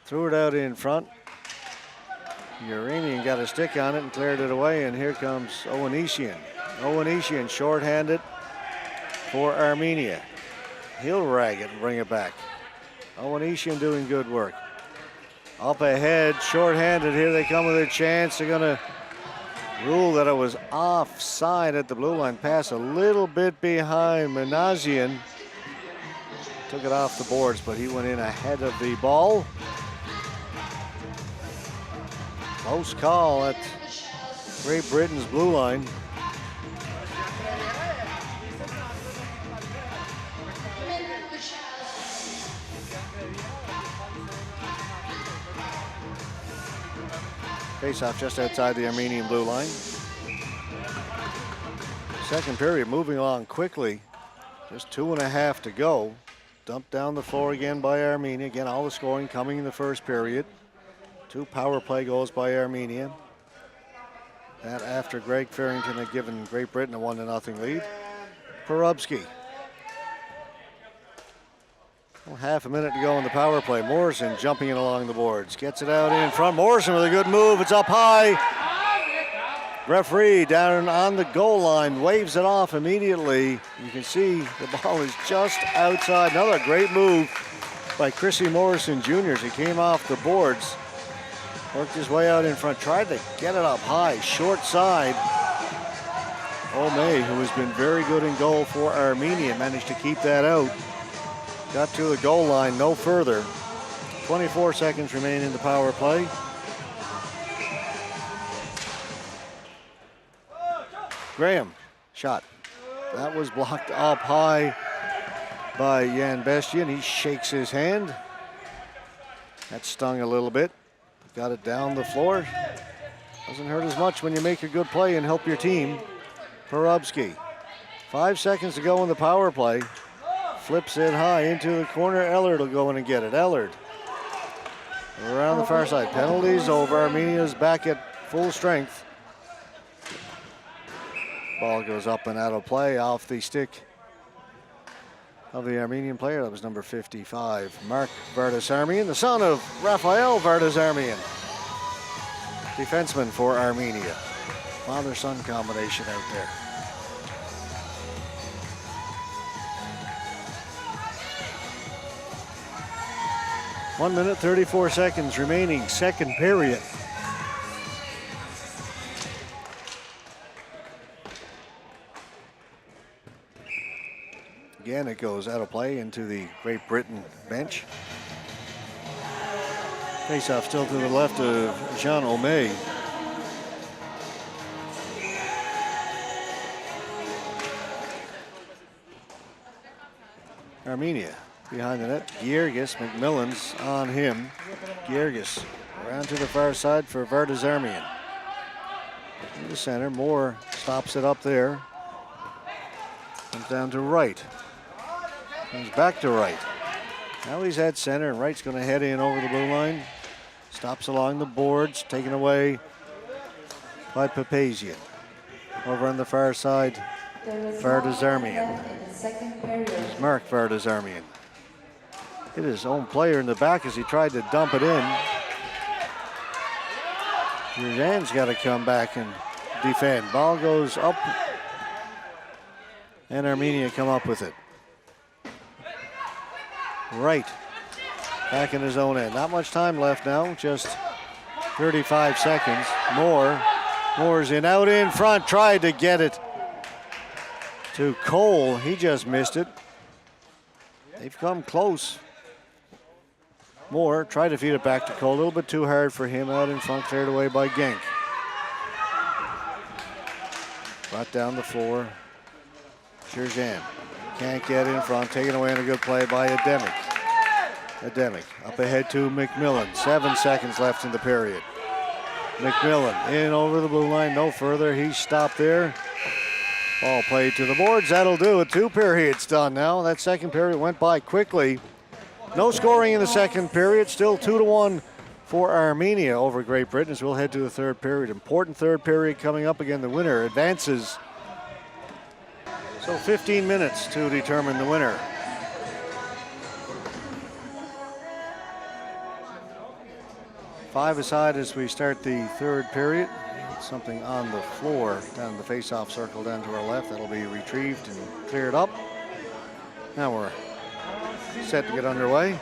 Speaker 1: Threw it out in front. Uranian got a stick on it and cleared it away, and here comes Owenesian. Owenesian short-handed for Armenia. He'll rag it and bring it back. Owenesian doing good work. Up ahead, short-handed, here they come with a chance. They're gonna rule that it was offside at the blue line. Pass a little bit behind Managian. Took it off the boards, but he went in ahead of the ball. Close call at Great Britain's blue line. Face-off just outside the Armenian blue line. Second period moving along quickly. Just 2.5 to go. Dumped down the floor again by Armenia. Again, all the scoring coming in the first period. 2 power play goals by Armenia. That after Greg Farrington had given Great Britain a 1-0 lead. Porubsky. Well, half a minute to go in the power play. Morrison jumping in along the boards. Gets it out in front. Morrison with a good move. It's up high. Referee down on the goal line waves it off immediately. You can see the ball is just outside. Another great move by Chrissy Morrison Jr. as he came off the boards. Worked his way out in front. Tried to get it up high. Short side. O'May, who has been very good in goal for Armenia, managed to keep that out. Got to the goal line, no further. 24 seconds remain in the power play. Graham, shot. That was blocked up high by Jan Bestian. He shakes his hand. That stung a little bit. Got it down the floor. Doesn't hurt as much when you make a good play and help your team. Porubsky. 5 seconds to go in the power play. Flips it high into the corner. Ellard will go in and get it. Ellard around the far side. Penalties over. Armenia's back at full strength. Ball goes up and out of play off the stick of the Armenian player. That was number 55, Mark Verdazarmian, the son of Rafael Verdazarmian. defenseman for Armenia. Father-son combination out there. One minute, 34 seconds remaining, second period. Again, it goes out of play into the Great Britain bench. Face-off still to the left of Jean O'May. Armenia behind the net. Giergis, McMillan's on him. Giergis around to the far side for Vardazarmian. In the center, Moore stops it up there. Comes down to right. Comes back to right. Now he's at center, and right's going to head in over the blue line. Stops along the boards, taken away by Papazian. Over on the far side, Vardazarmian. Mark Vardazarmian. Hit his own player in the back as he tried to dump it in. Jurgen's got to come back and defend. Ball goes up, and Armenia come up with it. Right, back in his own end. Not much time left now, just 35 seconds. Moore's in, out in front, tried to get it to Cole. He just missed it. They've come close. Moore tried to feed it back to Cole. A little bit too hard for him out in front, cleared away by Genk. Brought down the floor. Jurgen can't get in front, taken away on a good play by Ademic. Ademic up ahead to McMillan. 7 seconds left in the period. McMillan in over the blue line, no further. He's stopped there. Ball played to the boards. That'll do it. 2 periods done now. That second period went by quickly. No scoring in the second period. Still 2-1 for Armenia over Great Britain as we'll head to the third period. Important third period coming up again. The winner advances. So 15 minutes to determine the winner. Five aside as we start the third period. Something on the floor down the face-off circle down to our left. That'll be retrieved and cleared up. Now we're set to get underway.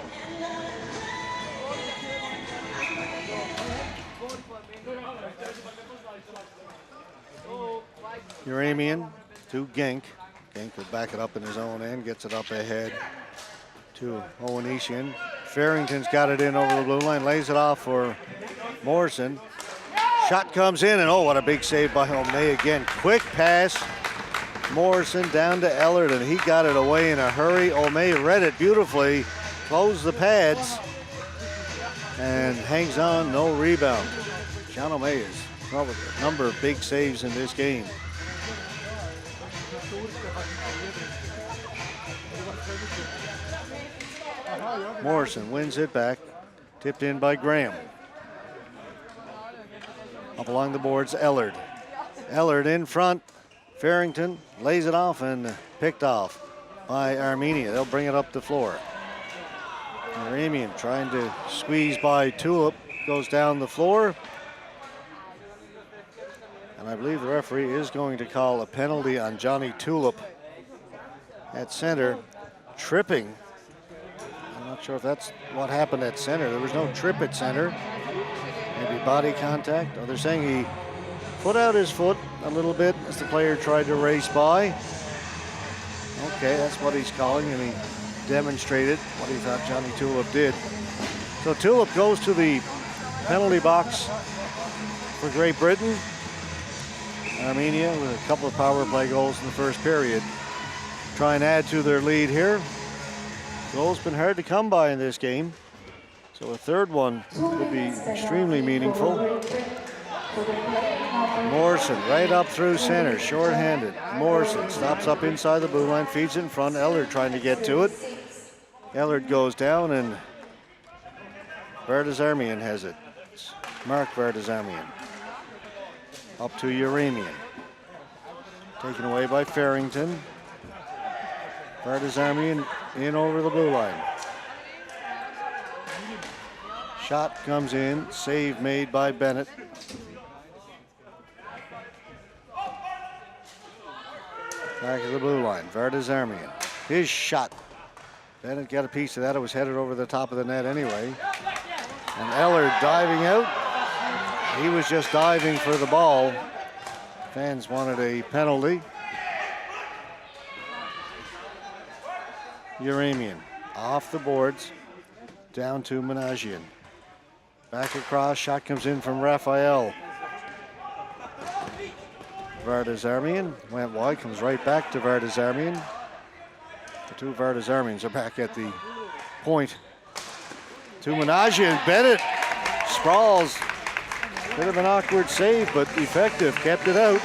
Speaker 1: Uramian to Genk. Genk will back it up in his own end, gets it up ahead to Owenesian. Farrington's got it in over the blue line, lays it off for Morrison. Shot comes in, and oh, what a big save by O'May again. Quick pass. Morrison down to Ellard, and he got it away in a hurry. O'May read it beautifully, closed the pads, and hangs on, no rebound. John O'May has probably a number of big saves in this game. Morrison wins it back, tipped in by Graham. Up along the boards, Ellard. Ellard in front. Farrington lays it off and picked off by Armenia. They'll bring it up the floor. Armenian trying to squeeze by Tulip, goes down the floor. And I believe the referee is going to call a penalty on Johnny Tulip at center, tripping. I'm not sure if that's what happened at center. There was no trip at center. Maybe body contact. Oh, they're saying he put out his foot a little bit as the player tried to race by. Okay, that's what he's calling, and he demonstrated what he thought Johnny Tulip did. So Tulip goes to the penalty box for Great Britain. Armenia with a couple of power play goals in the first period. Try and add to their lead here. Goals been hard to come by in this game. So a third one would be extremely meaningful. Morrison right up through center, short-handed. Morrison stops up inside the blue line, feeds it in front. Ellard trying to get to it. Ellard goes down, and Vardazarmian has it. It's Mark Vardazarmian. Up to Uramian. Taken away by Farrington. Vardazarmian in over the blue line. Shot comes in, save made by Bennett. Back of the blue line, Vardazarmian. His shot. Bennett got a piece of that. It was headed over the top of the net anyway. And Eller diving out. He was just diving for the ball. Fans wanted a penalty. Uramian off the boards, down to Menagian. Back across, shot comes in from Raphael. Vardazarmian went wide, comes right back to Vardazarmian. The two Vardazarmians are back at the point. To Menagian, Bennett sprawls. Bit of an awkward save, but effective, kept it out.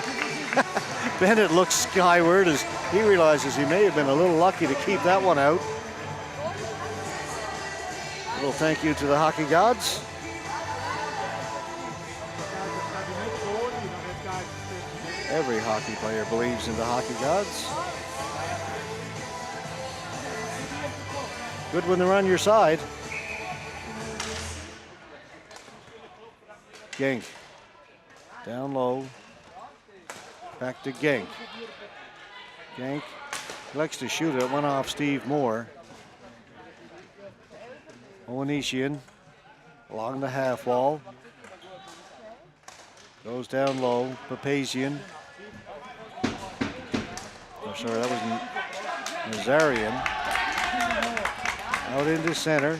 Speaker 1: Bennett looks skyward as he realizes he may have been a little lucky to keep that one out. A little thank you to the hockey gods. Every hockey player believes in the hockey gods. Good when they're on your side. Genk, down low, back to Genk. Genk likes to shoot it, went off Steve Moore. Owenesian along the half wall. Goes down low, Papazian. Oh, sorry, that was Nazarian. Out into center.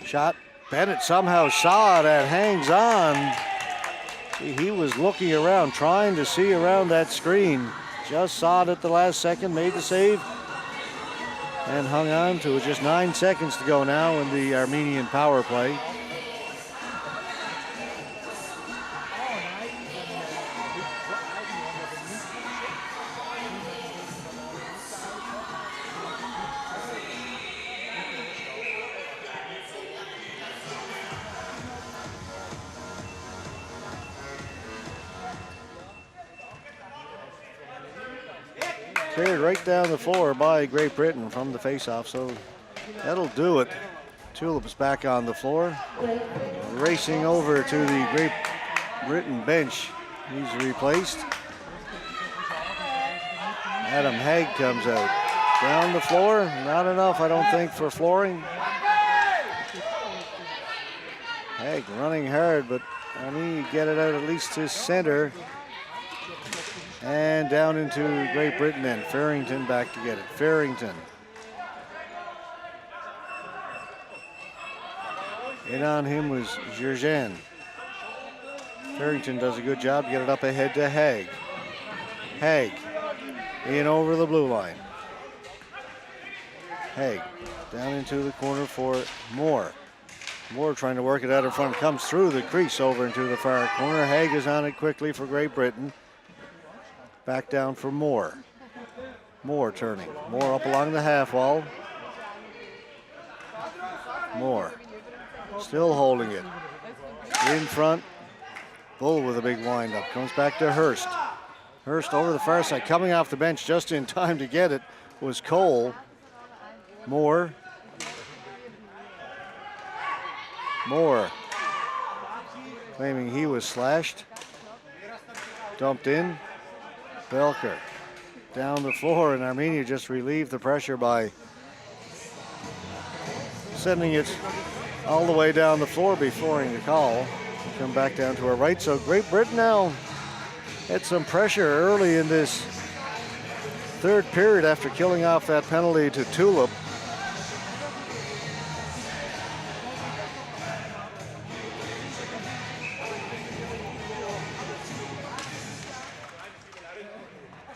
Speaker 1: Shot. Bennett somehow saw it and hangs on. He was looking around, trying to see around that screen. Just saw it at the last second, made the save, and hung on to it. Just 9 seconds to go now in the Armenian power play. Cleared right down the floor by Great Britain from the faceoff, so that'll do it. Tulip's back on the floor, racing over to the Great Britain bench. He's replaced. Adam Haig comes out. Down the floor, not enough, I don't think, for flooring. Haig running hard, but I mean, you get it out at least to center. And down into Great Britain then. Farrington back to get it. Farrington. In on him was Gergen. Farrington does a good job. Get it up ahead to Haig. Haig in over the blue line. Haig down into the corner for Moore. Moore trying to work it out in front. Comes through the crease over into the far corner. Haig is on it quickly for Great Britain. Back down for Moore. Moore turning. Moore up along the half wall. Moore still holding it. In front. Bull with a big windup. Comes back to Hurst. Hurst over the far side. Coming off the bench just in time to get it was Cole. Moore. Moore. Claiming he was slashed. Dumped in. Belker down the floor, and Armenia just relieved the pressure by sending it all the way down the floor before the call. Come back down to our right. So Great Britain now had some pressure early in this third period after killing off that penalty to Tulip.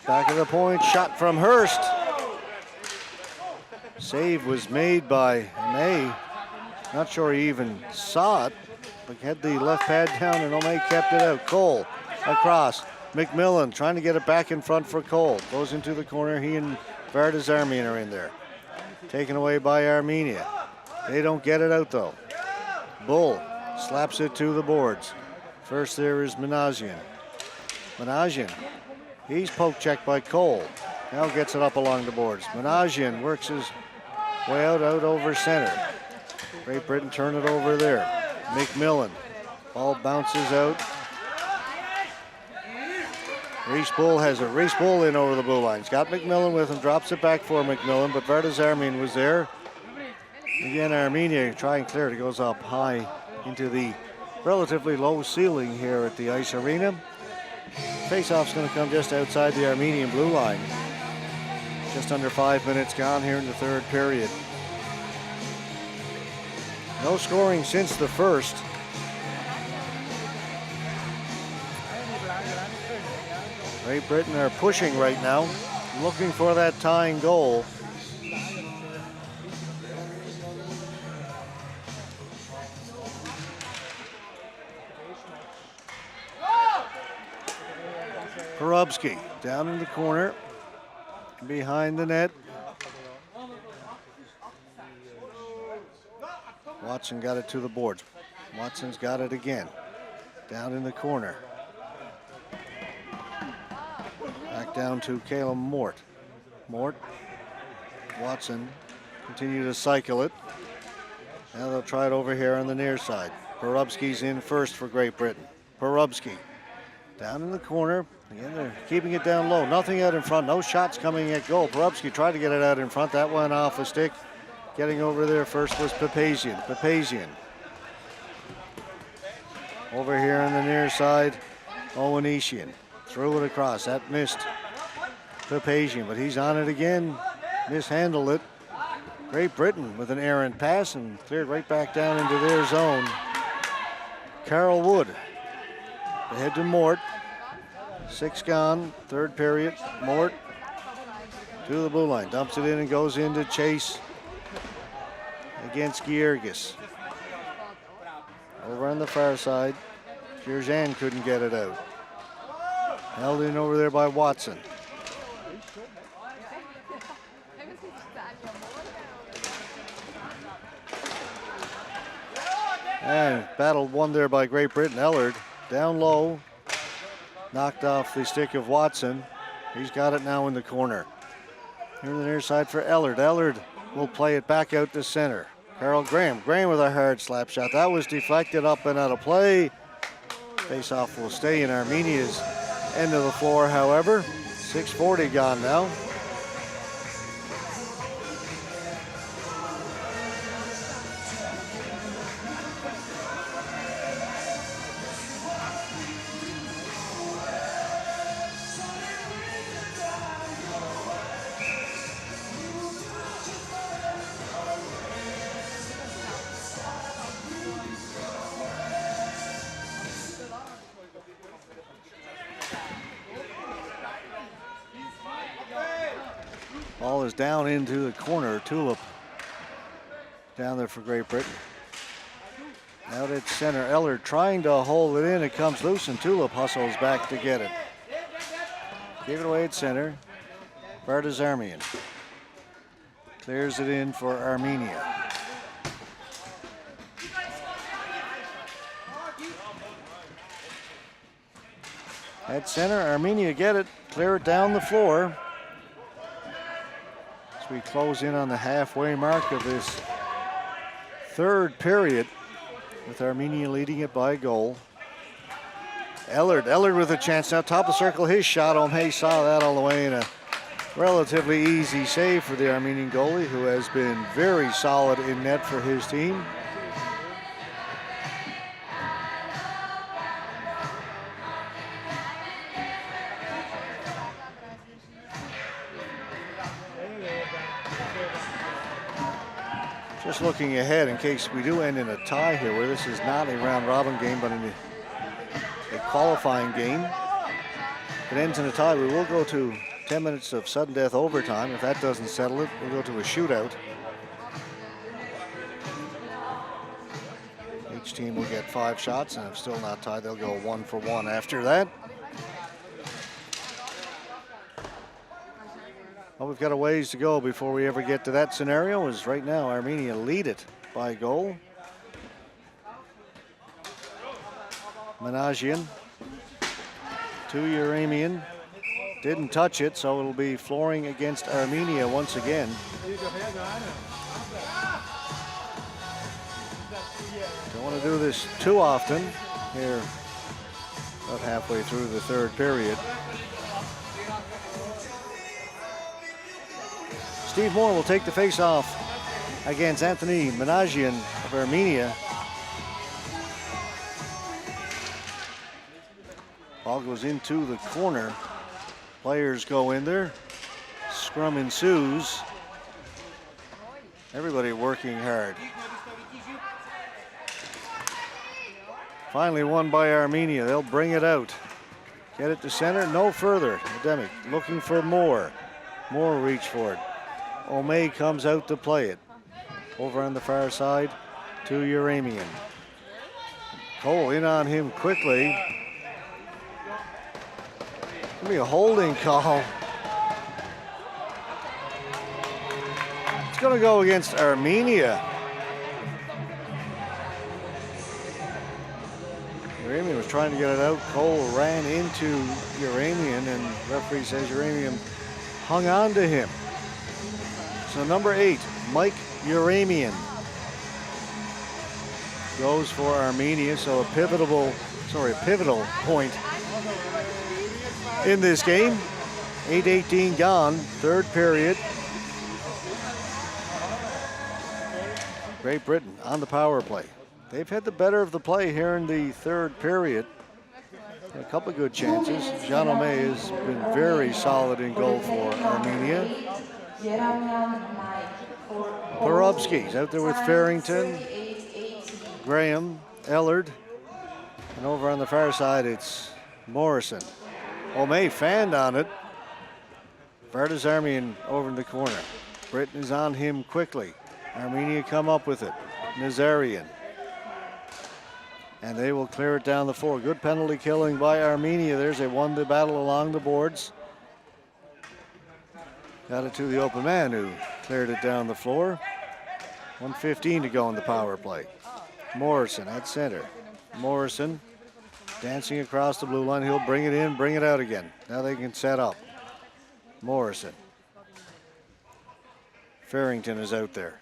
Speaker 1: Back of the point, shot from Hurst. Save was made by May. Not sure he even saw it, but had the left pad down and O'May kept it out. Cole across. McMillan trying to get it back in front for Cole. Goes into the corner. He and Vardazarmian are in there. Taken away by Armenia. They don't get it out though. Bull slaps it to the boards. First there is Menagian. Menagian. He's poke checked by Cole. Now gets it up along the boards. Menagian works his way out over center. Great Britain turn it over there. McMillan. Ball bounces out. Reese Bull has a Reese Bull in over the blue line. He's got McMillan with him, drops it back for McMillan, but Vardazarmian was there. Again, Armenia try and clear it. It goes up high into the relatively low ceiling here at the ice arena. Face-off's going to come just outside the Armenian blue line. Just under 5 minutes gone here in the third period. No scoring since the first. Great Britain are pushing right now, looking for that tying goal. Porubsky down in the corner, behind the net. Watson got it to the boards. Watson's got it again, down in the corner. Back down to Caleb Mort. Mort, Watson continue to cycle it. Now they'll try it over here on the near side. Porubsky's in first for Great Britain. Porubsky down in the corner. Again, they're keeping it down low. Nothing out in front. No shots coming at goal. Porubsky tried to get it out in front. That went off a stick. Getting over there first was Papazian. Papazian. Over here on the near side, Owanishian. Threw it across. That missed Papazian, but he's on it again. Mishandled it. Great Britain with an errant pass and cleared right back down into their zone. Carol Wood. Ahead to Mort. 6 gone, third period. Mort to the blue line. Dumps it in and goes into chase against Giergis. Over on the far side, Gierjan couldn't get it out. Held in over there by Watson. And battle won there by Great Britain. Ellard down low. Knocked off the stick of Watson. He's got it now in the corner. Here on the near side for Ellard. Ellard will play it back out to center. Carol Graham. Graham with a hard slap shot. That was deflected up and out of play. Face-off will stay in Armenia's end of the floor, however. 6:40 gone now. Ball is down into the corner. Tulip down there for Great Britain. Out at center, Ellard trying to hold it in. It comes loose and Tulip hustles back to get it. Gave it away at center. Vardazarmian clears it in for Armenia. At center, Armenia get it. Clear it down the floor. We close in on the halfway mark of this third period with Armenia leading it by a goal. Ellard with a chance now, top of the circle, his shot. O'May saw that all the way in a relatively easy save for the Armenian goalie, who has been very solid in net for his team. Just looking ahead in case we do end in a tie here, where this is not a round robin game, but a qualifying game. If it ends in a tie, we will go to 10 minutes of sudden death overtime. If that doesn't settle it, we'll go to a shootout. Each team will get 5 shots, and if still not tied, they'll go 1 for 1 after that. Well, we've got a ways to go before we ever get to that scenario, as right now Armenia lead it by a goal. Managian to Uramian. Didn't touch it, so it'll be flooring against Armenia once again. Don't want to do this too often here, about halfway through the third period. Steve Moore will take the face-off against Anthony Managian of Armenia. Ball goes into the corner. Players go in there. Scrum ensues. Everybody working hard. Finally won by Armenia. They'll bring it out. Get it to center, no further. Ademic looking for more. More reach for it. O'May comes out to play it. Over on the far side to Uramian. Cole in on him quickly. Gonna be a holding call. It's gonna go against Armenia. Uramian was trying to get it out. Cole ran into Uramian, and referee says Uramian hung on to him. So number 8, Mike Uramian goes for Armenia. So a pivotal point in this game. 8:18 gone, third period. Great Britain on the power play. They've had the better of the play here in the third period. A couple of good chances. Jean O'May has been very solid in goal for Armenia. Porubsky's out there with Farrington, Graham, Ellard, and over on the far side it's Morrison. O'May fanned on it. Vardazarmian over in the corner. Britain is on him quickly. Armenia come up with it. Nazarian. And they will clear it down the floor. Good penalty killing by Armenia. They won the battle along the boards. Got it to the open man who cleared it down the floor. 1:15 to go in the power play. Morrison at center. Morrison dancing across the blue line. He'll bring it in, bring it out again. Now they can set up. Morrison. Farrington is out there.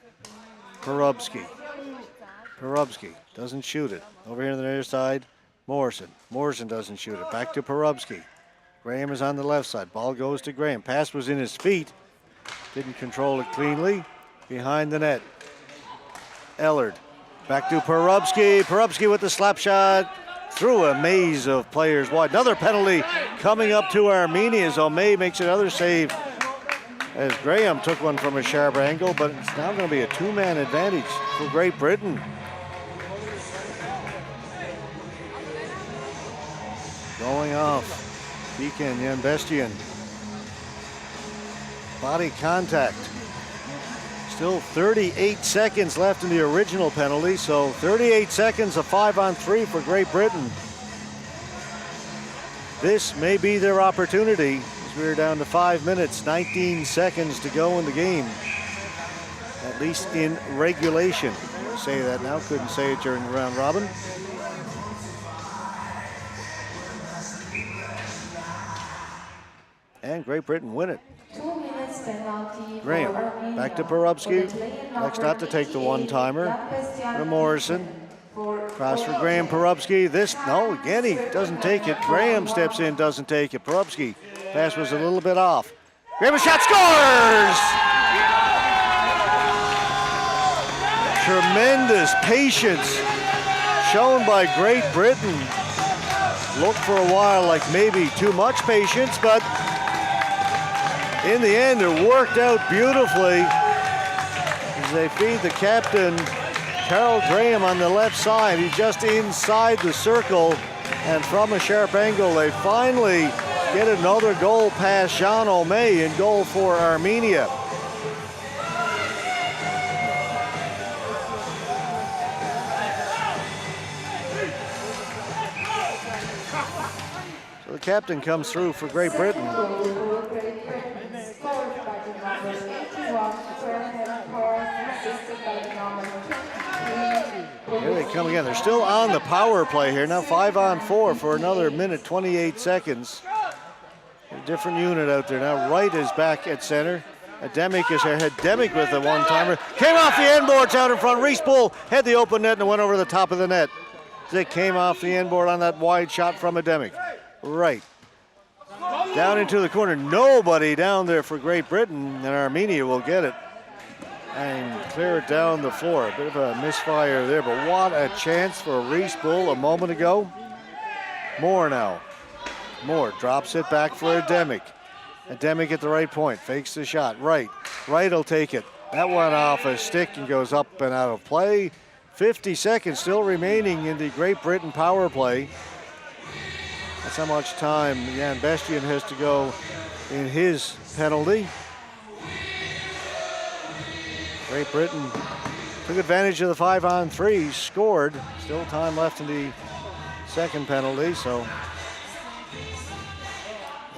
Speaker 1: Porubsky. Porubsky doesn't shoot it. Over here on the near side, Morrison. Morrison doesn't shoot it. Back to Porubsky. Graham is on the left side. Ball goes to Graham. Pass was in his feet. Didn't control it cleanly. Behind the net. Ellard. Back to Porubsky. Porubsky with the slap shot. Through a maze of players wide. Another penalty coming up to Armenia as O'May makes another save as Graham took one from a sharp angle, but it's now going to be a two-man advantage for Great Britain. Going off, Beacon Yanbestian. Body contact. Still 38 seconds left in the original penalty, so 38 seconds, a 5-on-3 for Great Britain. This may be their opportunity as we're down to 5 minutes, 19 seconds to go in the game, at least in regulation. I'll say that now, couldn't say it during the round robin. And Great Britain win it.
Speaker 2: 2 minutes penalty.
Speaker 1: Graham, back to Porubsky. Next not to take the one-timer. To Morrison. Cross for Graham, Porubsky. Again he doesn't take it. Graham steps in, doesn't take it. Porubsky, pass was a little bit off. Graham, a shot, scores! Tremendous patience shown by Great Britain. Looked for a while like maybe too much patience, but in the end, it worked out beautifully as they feed the captain, Carol Graham, on the left side. He's just inside the circle, and from a sharp angle, they finally get another goal past Jean O'May in goal for Armenia. So the captain comes through for Great Britain. Here they come again. They're still on the power play here. Now 5-on-4 for another minute, 28 seconds. A different unit out there now. Wright is back at center. Ademic is here. Ademic with the one-timer. Came off the end boards out in front. Reese Bull had the open net and went over the top of the net. They came off the end board on that wide shot from Ademic. Right. Down into the corner. Nobody down there for Great Britain, and Armenia will get it and clear it down the floor. A bit of a misfire there, but what a chance for Reese Bull a moment ago. Moore now. Moore drops it back for Ademic. Ademic at the right point, fakes the shot. Right will take it. That went off a stick and goes up and out of play. 50 seconds still remaining in the Great Britain power play. That's how much time Jan Bestian has to go in his penalty. Great Britain took advantage of the 5-on-3, scored. Still time left in the second penalty, so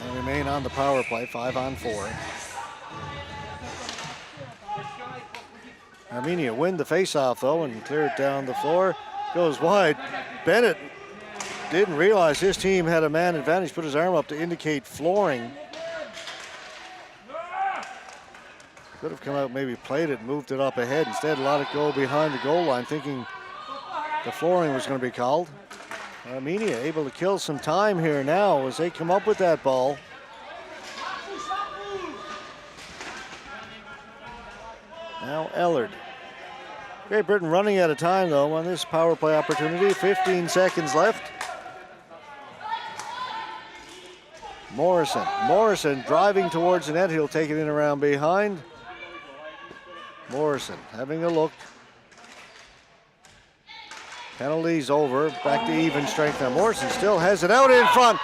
Speaker 1: they remain on the power play, 5-on-4. Armenia win the faceoff though and clear it down the floor. Goes wide. Bennett didn't realize his team had a man advantage, put his arm up to indicate flooring. Could have come out, maybe played it, moved it up ahead. Instead, let it go behind the goal line, thinking the flooring was going to be called. Armenia able to kill some time here now as they come up with that ball. Now Ellard. Great Britain running out of time though on this power play opportunity. 15 seconds left. Morrison driving towards the net. He'll take it in around behind. Morrison having a look. Penalties over, back to even strength now. Morrison still has it out in front.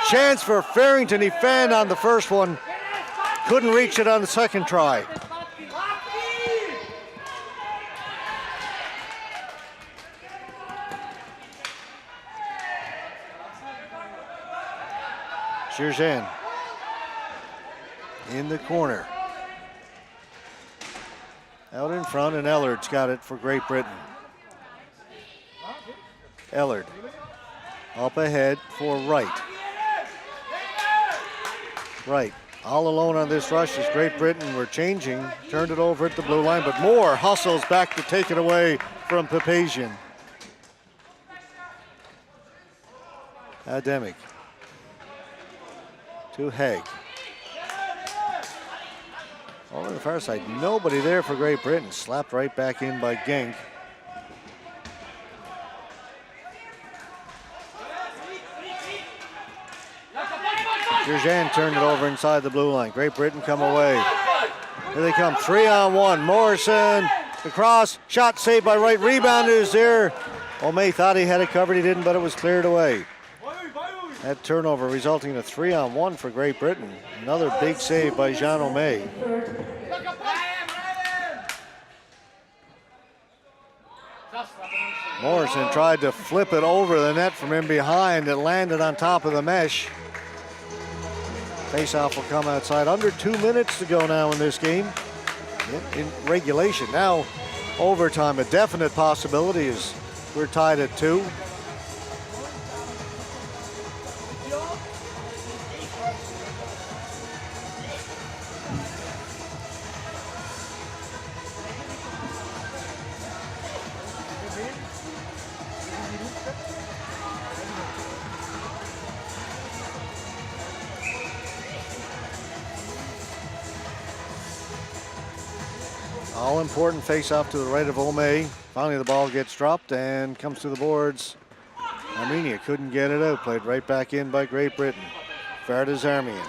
Speaker 1: Chance for Farrington, he fanned on the first one. Couldn't reach it on the second try. Girzan in the corner. Out in front, and Ellard's got it for Great Britain. Ellard up ahead for Wright. Wright all alone on this rush as Great Britain were changing. Turned it over at the blue line, but Moore hustles back to take it away from Papazian. Ademic to Haig. Over the far side, nobody there for Great Britain. Slapped right back in by Genk. Girzan turned it over inside the blue line. Great Britain come away. Here they come, 3-on-1. Morrison, the cross, shot saved by Wright. Rebound is there. O'May thought he had it covered, he didn't, but it was cleared away. That turnover resulting in a 3-on-1 for Great Britain. Another big save by Jean O'May. Morrison tried to flip it over the net from in behind. It landed on top of the mesh. Faceoff will come outside. Under 2 minutes to go now in this game. In regulation. Now overtime, a definite possibility is we're tied at 2. All-important face-off to the right of O'May. Finally, the ball gets dropped and comes to the boards. Armenia couldn't get it out. Played right back in by Great Britain. Vardazarmian.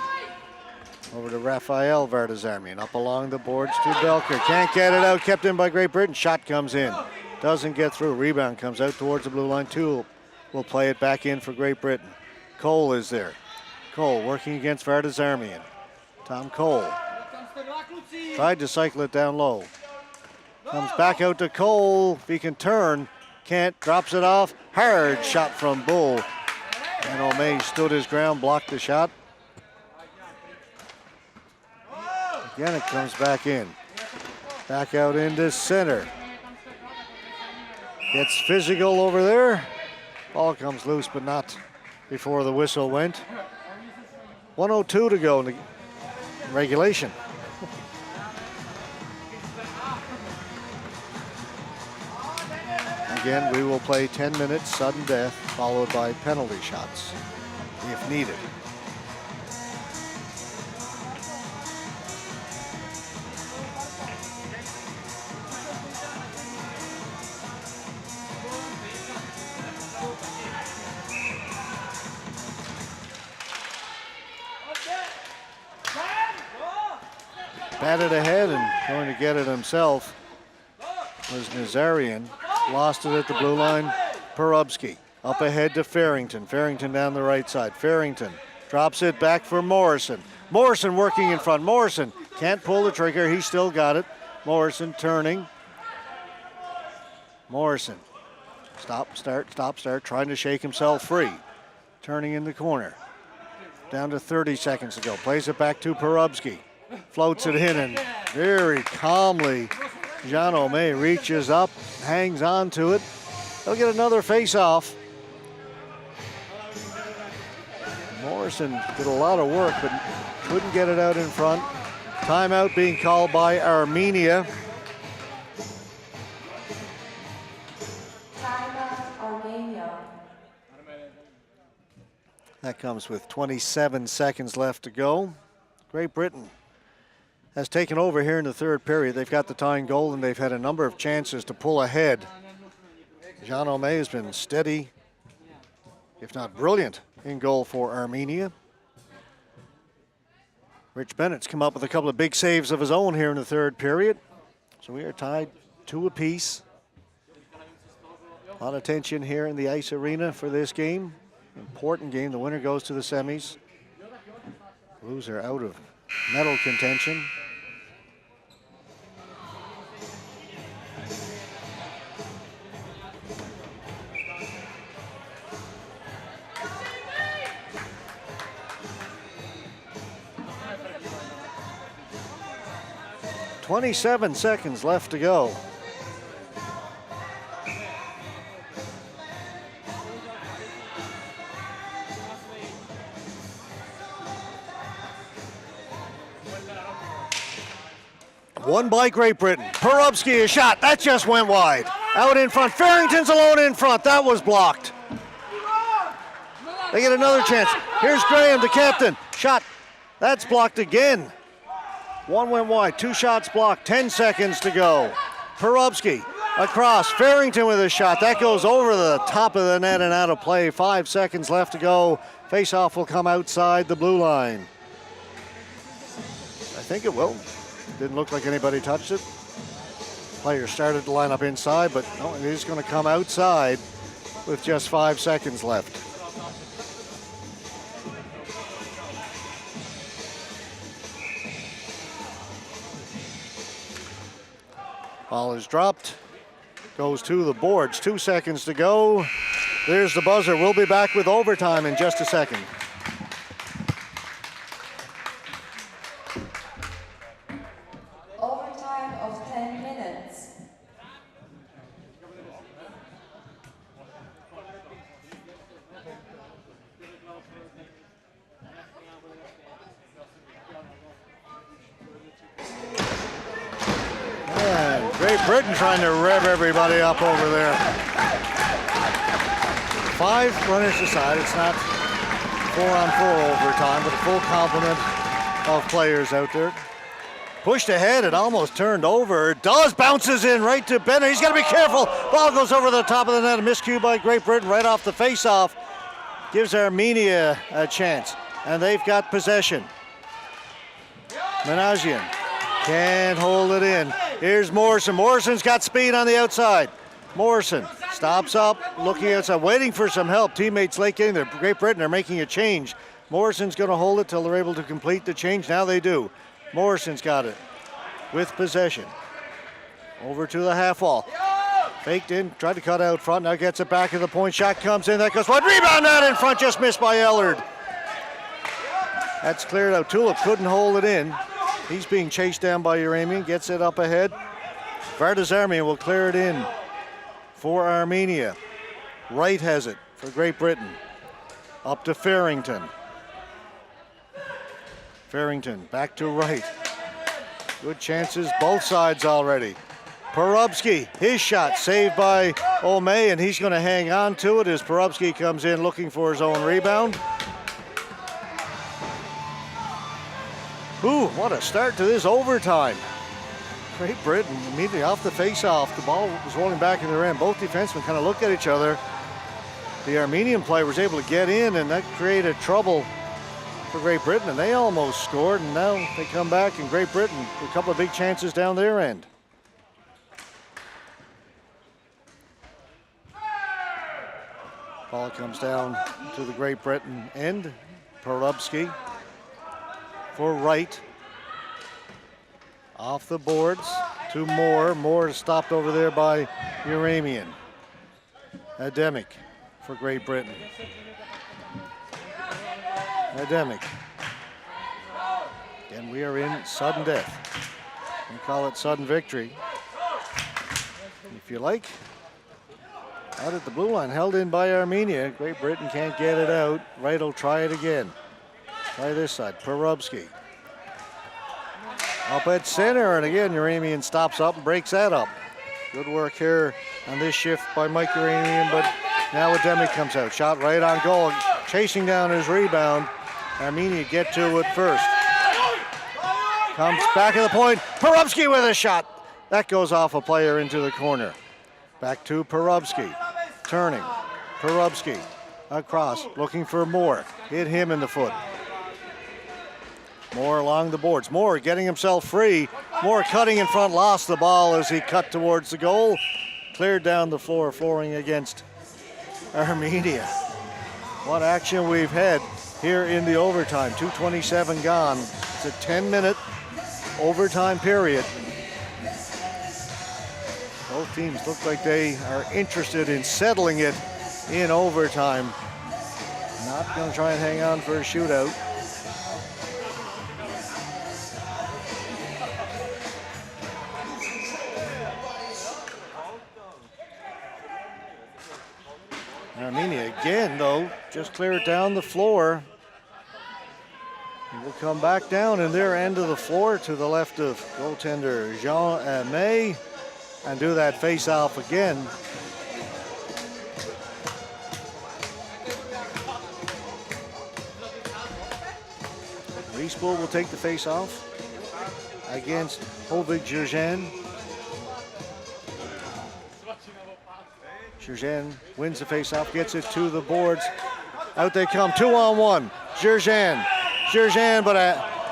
Speaker 1: Over to Raphael Vardazarmian. Up along the boards to Belker. Can't get it out. Kept in by Great Britain. Shot comes in. Doesn't get through. Rebound comes out towards the blue line. Toole will play it back in for Great Britain. Cole is there. Cole working against Vardazarmian. Tom Cole. Tried to cycle it down low. Comes back out to Cole. If he can turn, can't. Drops it off. Hard shot from Bull. And O'May stood his ground, blocked the shot. Again, it comes back in. Back out into center. Gets physical over there. Ball comes loose, but not before the whistle went. 1:02 to go in regulation. Again, we will play 10 minutes sudden death, followed by penalty shots, if needed. batted ahead and going to get it himself was Nazarian. Lost it at the blue line. Perubsky up ahead to Farrington. Farrington down the right side. Farrington drops it back for Morrison. Morrison working in front. Morrison can't pull the trigger. He's still got it. Morrison turning. Morrison. Stop, start, trying to shake himself free. Turning in the corner. Down to 30 seconds to go. Plays it back to Perubsky. Floats it in and very calmly Jean O'May reaches up, hangs on to it. They'll get another face-off. Morrison did a lot of work, but couldn't get it out in front. Timeout being called by Armenia.
Speaker 2: Timeout, Armenia.
Speaker 1: That comes with 27 seconds left to go. Great Britain has taken over here in the third period. They've got the tying goal and they've had a number of chances to pull ahead. Jean O'May has been steady, if not brilliant, in goal for Armenia. Rich Bennett's come up with a couple of big saves of his own here in the third period. So we are tied 2 apiece. A lot of tension here in the ice arena for this game. Important game. The winner goes to the semis. Blues are out of medal contention. .27 seconds left to go. One by Great Britain. Perubsky, a shot. That just went wide. Out in front. Farrington's alone in front. That was blocked. They get another chance. Here's Graham, the captain. Shot. That's blocked again. One went wide. 2 shots blocked. 10 seconds to go. Perubsky across. Farrington with a shot. That goes over the top of the net and out of play. 5 seconds left to go. Face-off will come outside the blue line. I think it will. Didn't look like anybody touched it. Player started to line up inside, but no, it is going to come outside with just 5 seconds left. Ball is dropped, goes to the boards. 2 seconds to go. There's the buzzer. We'll be back with overtime in just a second.
Speaker 2: Overtime of 10 minutes.
Speaker 1: And Great Britain trying to rev everybody up over there. 5 runners aside. It's not 4-on-4 overtime, but a full complement of players out there. Pushed ahead, it almost turned over. It does, bounces in right to Bennett. He's got to be careful. Ball goes over the top of the net. A miscue by Great Britain right off the face-off. Gives Armenia a chance, and they've got possession. Menagian can't hold it in. Here's Morrison. Morrison's got speed on the outside. Morrison stops up, looking outside, waiting for some help. Teammates late getting there. Great Britain are making a change. Morrison's going to hold it till they're able to complete the change. Now they do. Morrison's got it with possession. Over to the half wall. Faked in, tried to cut out front, now gets it back at the point. Shot comes in, that goes wide. Rebound out in front, just missed by Ellard. That's cleared out. Tulip couldn't hold it in. He's being chased down by Uramian, gets it up ahead. Vardazarmian will clear it in for Armenia. Wright has it for Great Britain. Up to Farrington. Farrington back to Wright. Good chances both sides already. Perubsky, his shot saved by O'May, and he's going to hang on to it as Perubsky comes in looking for his own rebound. Ooh, what a start to this overtime. Great Britain immediately off the face-off. The ball was rolling back in their end. Both defensemen kind of looked at each other. The Armenian player was able to get in, and that created trouble for Great Britain, and they almost scored, and now they come back, and Great Britain, a couple of big chances down their end. Ball comes down to the Great Britain end. Porubsky for Wright. Off the boards to Moore. Moore is stopped over there by Uramian. Ademic for Great Britain. Ademic. Again, we are in sudden death. We call it sudden victory. If you like. Out at the blue line, held in by Armenia. Great Britain can't get it out. Wright will try it again. Try this side, Porubsky. Up at center, and again, Uramian stops up and breaks that up. Good work here on this shift by Mike Uramian, but now Ademic comes out. Shot right on goal, chasing down his rebound. Armenia get to it first. Comes back at the point, Porubsky with a shot. That goes off a player into the corner. Back to Porubsky, turning. Porubsky across, looking for Moore. Hit him in the foot. Moore along the boards. Moore getting himself free. Moore cutting in front, lost the ball as he cut towards the goal. Cleared down the floor, flooring against Armenia. What action we've had here in the overtime. 2:27 gone. It's a 10-minute overtime period. Both teams look like they are interested in settling it in overtime. Not going to try and hang on for a shootout. Armenia again, though, just clear it down the floor. We'll come back down in their end of the floor to the left of goaltender Jean May and do that face-off again. Riespool will take the face-off against Hovig Jurgen. Jurgen wins the face-off, gets it to the boards. Out they come, 2-on-1. Jurgen, but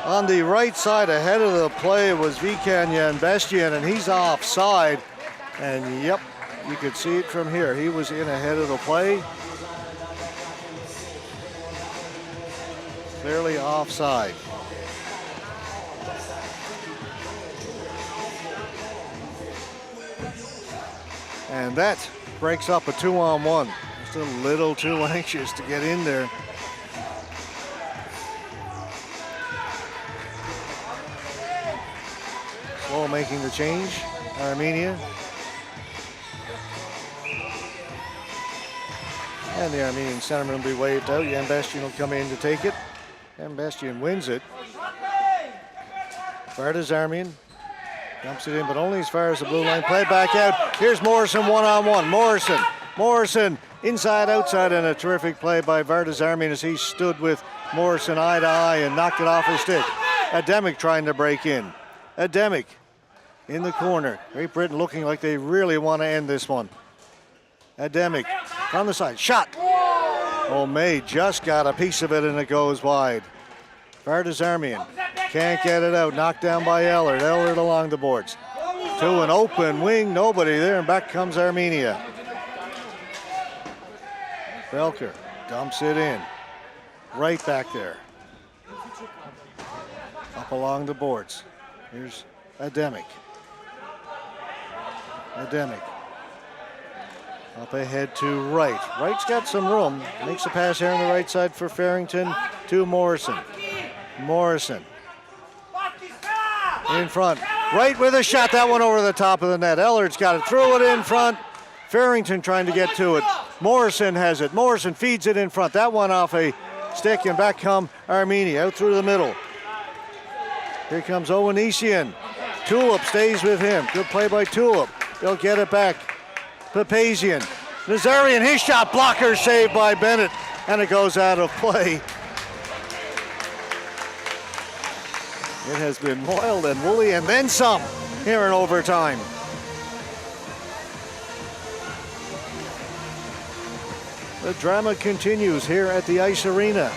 Speaker 1: on the right side ahead of the play was Vikan Yanbestian, and he's offside. And yep, you could see it from here. He was in ahead of the play. Clearly offside. And that breaks up a 2-on-1. Just a little too anxious to get in there. Slow making the change, Armenia. And the Armenian centerman will be waved out. Yanbestian will come in to take it. Yanbestian wins it. Vardazarmian dumps it in, but only as far as the blue line. Play back out. Here's Morrison 1-on-1. Morrison inside, outside, and a terrific play by Vardazarmian as he stood with Morrison eye to eye and knocked it off his stick. Ademic trying to break in. Ademic in the corner. Great Britain looking like they really want to end this one. Ademic from the side. Shot. Oh, May just got a piece of it and it goes wide. Vardazarmian can't get it out. Knocked down by Ellard. Ellard along the boards. To an open wing. Nobody there, and back comes Armenia. Belker dumps it in. Right back there. Up along the boards. Here's Ademic. Up ahead to Wright. Wright's got some room. Makes a pass here on the right side for Farrington to Morrison. Morrison in front. Wright with a shot. That one over the top of the net. Ellard's got it. Threw it in front. Farrington trying to get to it. Morrison has it. Morrison feeds it in front. That one off a stick, and back come Armenia out through the middle. Here comes Owenesian. Tulip stays with him. Good play by Tulip. They'll get it back. Papazian. Nazarian, his shot blocker saved by Bennett, and it goes out of play. It has been moiled and woolly and then some here in overtime. The drama continues here at the Ice Arena.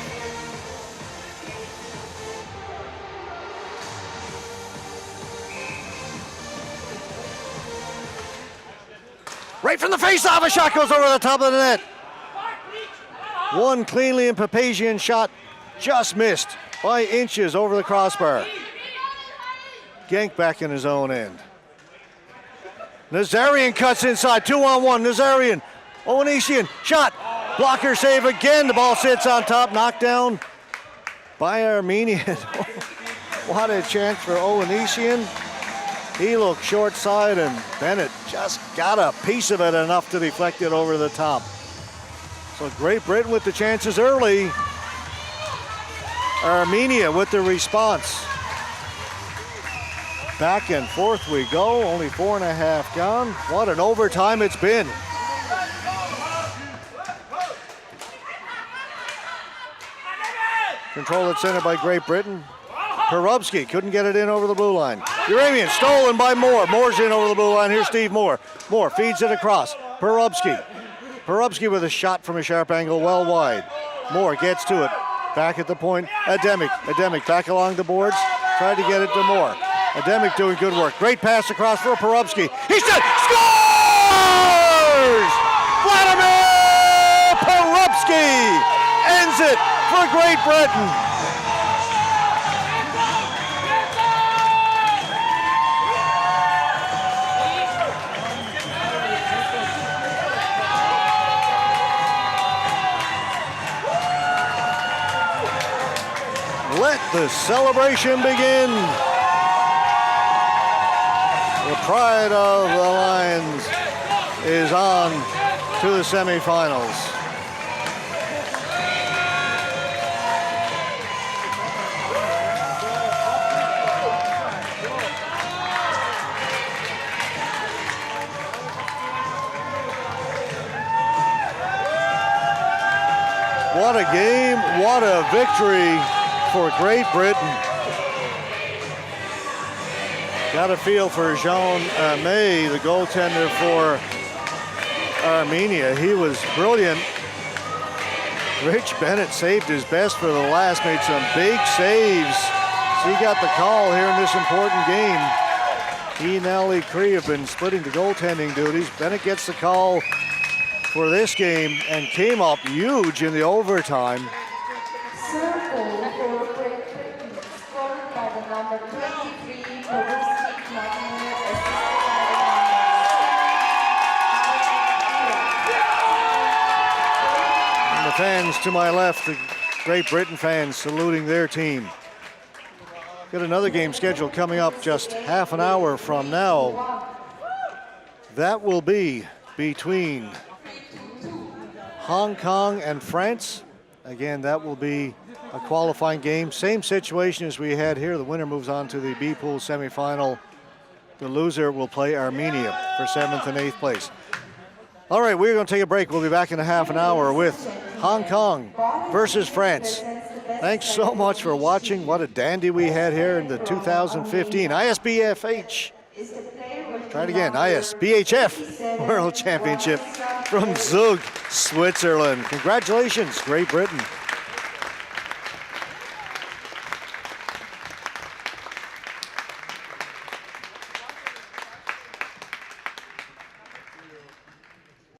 Speaker 1: Right from the face-off, a shot goes over the top of the net. One cleanly and Papazian shot just missed by inches over the crossbar. Genk back in his own end. Nazarian cuts inside, 2-on-1. Nazarian, Owenesian, shot, blocker save again. The ball sits on top, knocked down by Armenian. What a chance for Owenesian. He looked short side and Bennett just got a piece of it enough to deflect it over the top. So Great Britain with the chances early. Armenia with the response. Back and forth we go, only 4.5 gone. What an overtime it's been. Control at center by Great Britain. Perubsky couldn't get it in over the blue line. Uranian stolen by Moore. Moore's in over the blue line. Here's Steve Moore. Moore feeds it across. Perubsky with a shot from a sharp angle well wide. Moore gets to it. Back at the point. Ademic back along the boards. Tried to get it to Moore. Ademic doing good work. Great pass across for Perubsky. He's set. Scores! Vladimir Perubsky ends it for Great Britain. Let the celebration begin. The pride of the Lions is on to the semifinals. What a game, what a victory for Great Britain. Got a feel for Jean May, the goaltender for Armenia. He was brilliant. Rich Bennett saved his best for the last, made some big saves. So he got the call here in this important game. He and Ali Cree have been splitting the goaltending duties. Bennett gets the call for this game and came up huge in the overtime.
Speaker 2: Circle for Great Britain, scored by the number 23, Perubsky Vladimir,
Speaker 1: And the fans to my left, the Great Britain fans saluting their team. Got another game scheduled coming up just half an hour from now. That will be between Hong Kong and France. Again, that will be a qualifying game. Same situation as we had here. The winner moves on to the B pool semifinal. The loser will play Armenia for 7th and 8th place. All right, we're going to take a break. We'll be back in a half an hour with Hong Kong versus France. Thanks so much for watching. What a dandy we had here in the 2015 ISBHF. Try it again, ISBHF World Championship from Zug, Switzerland. Congratulations, Great Britain.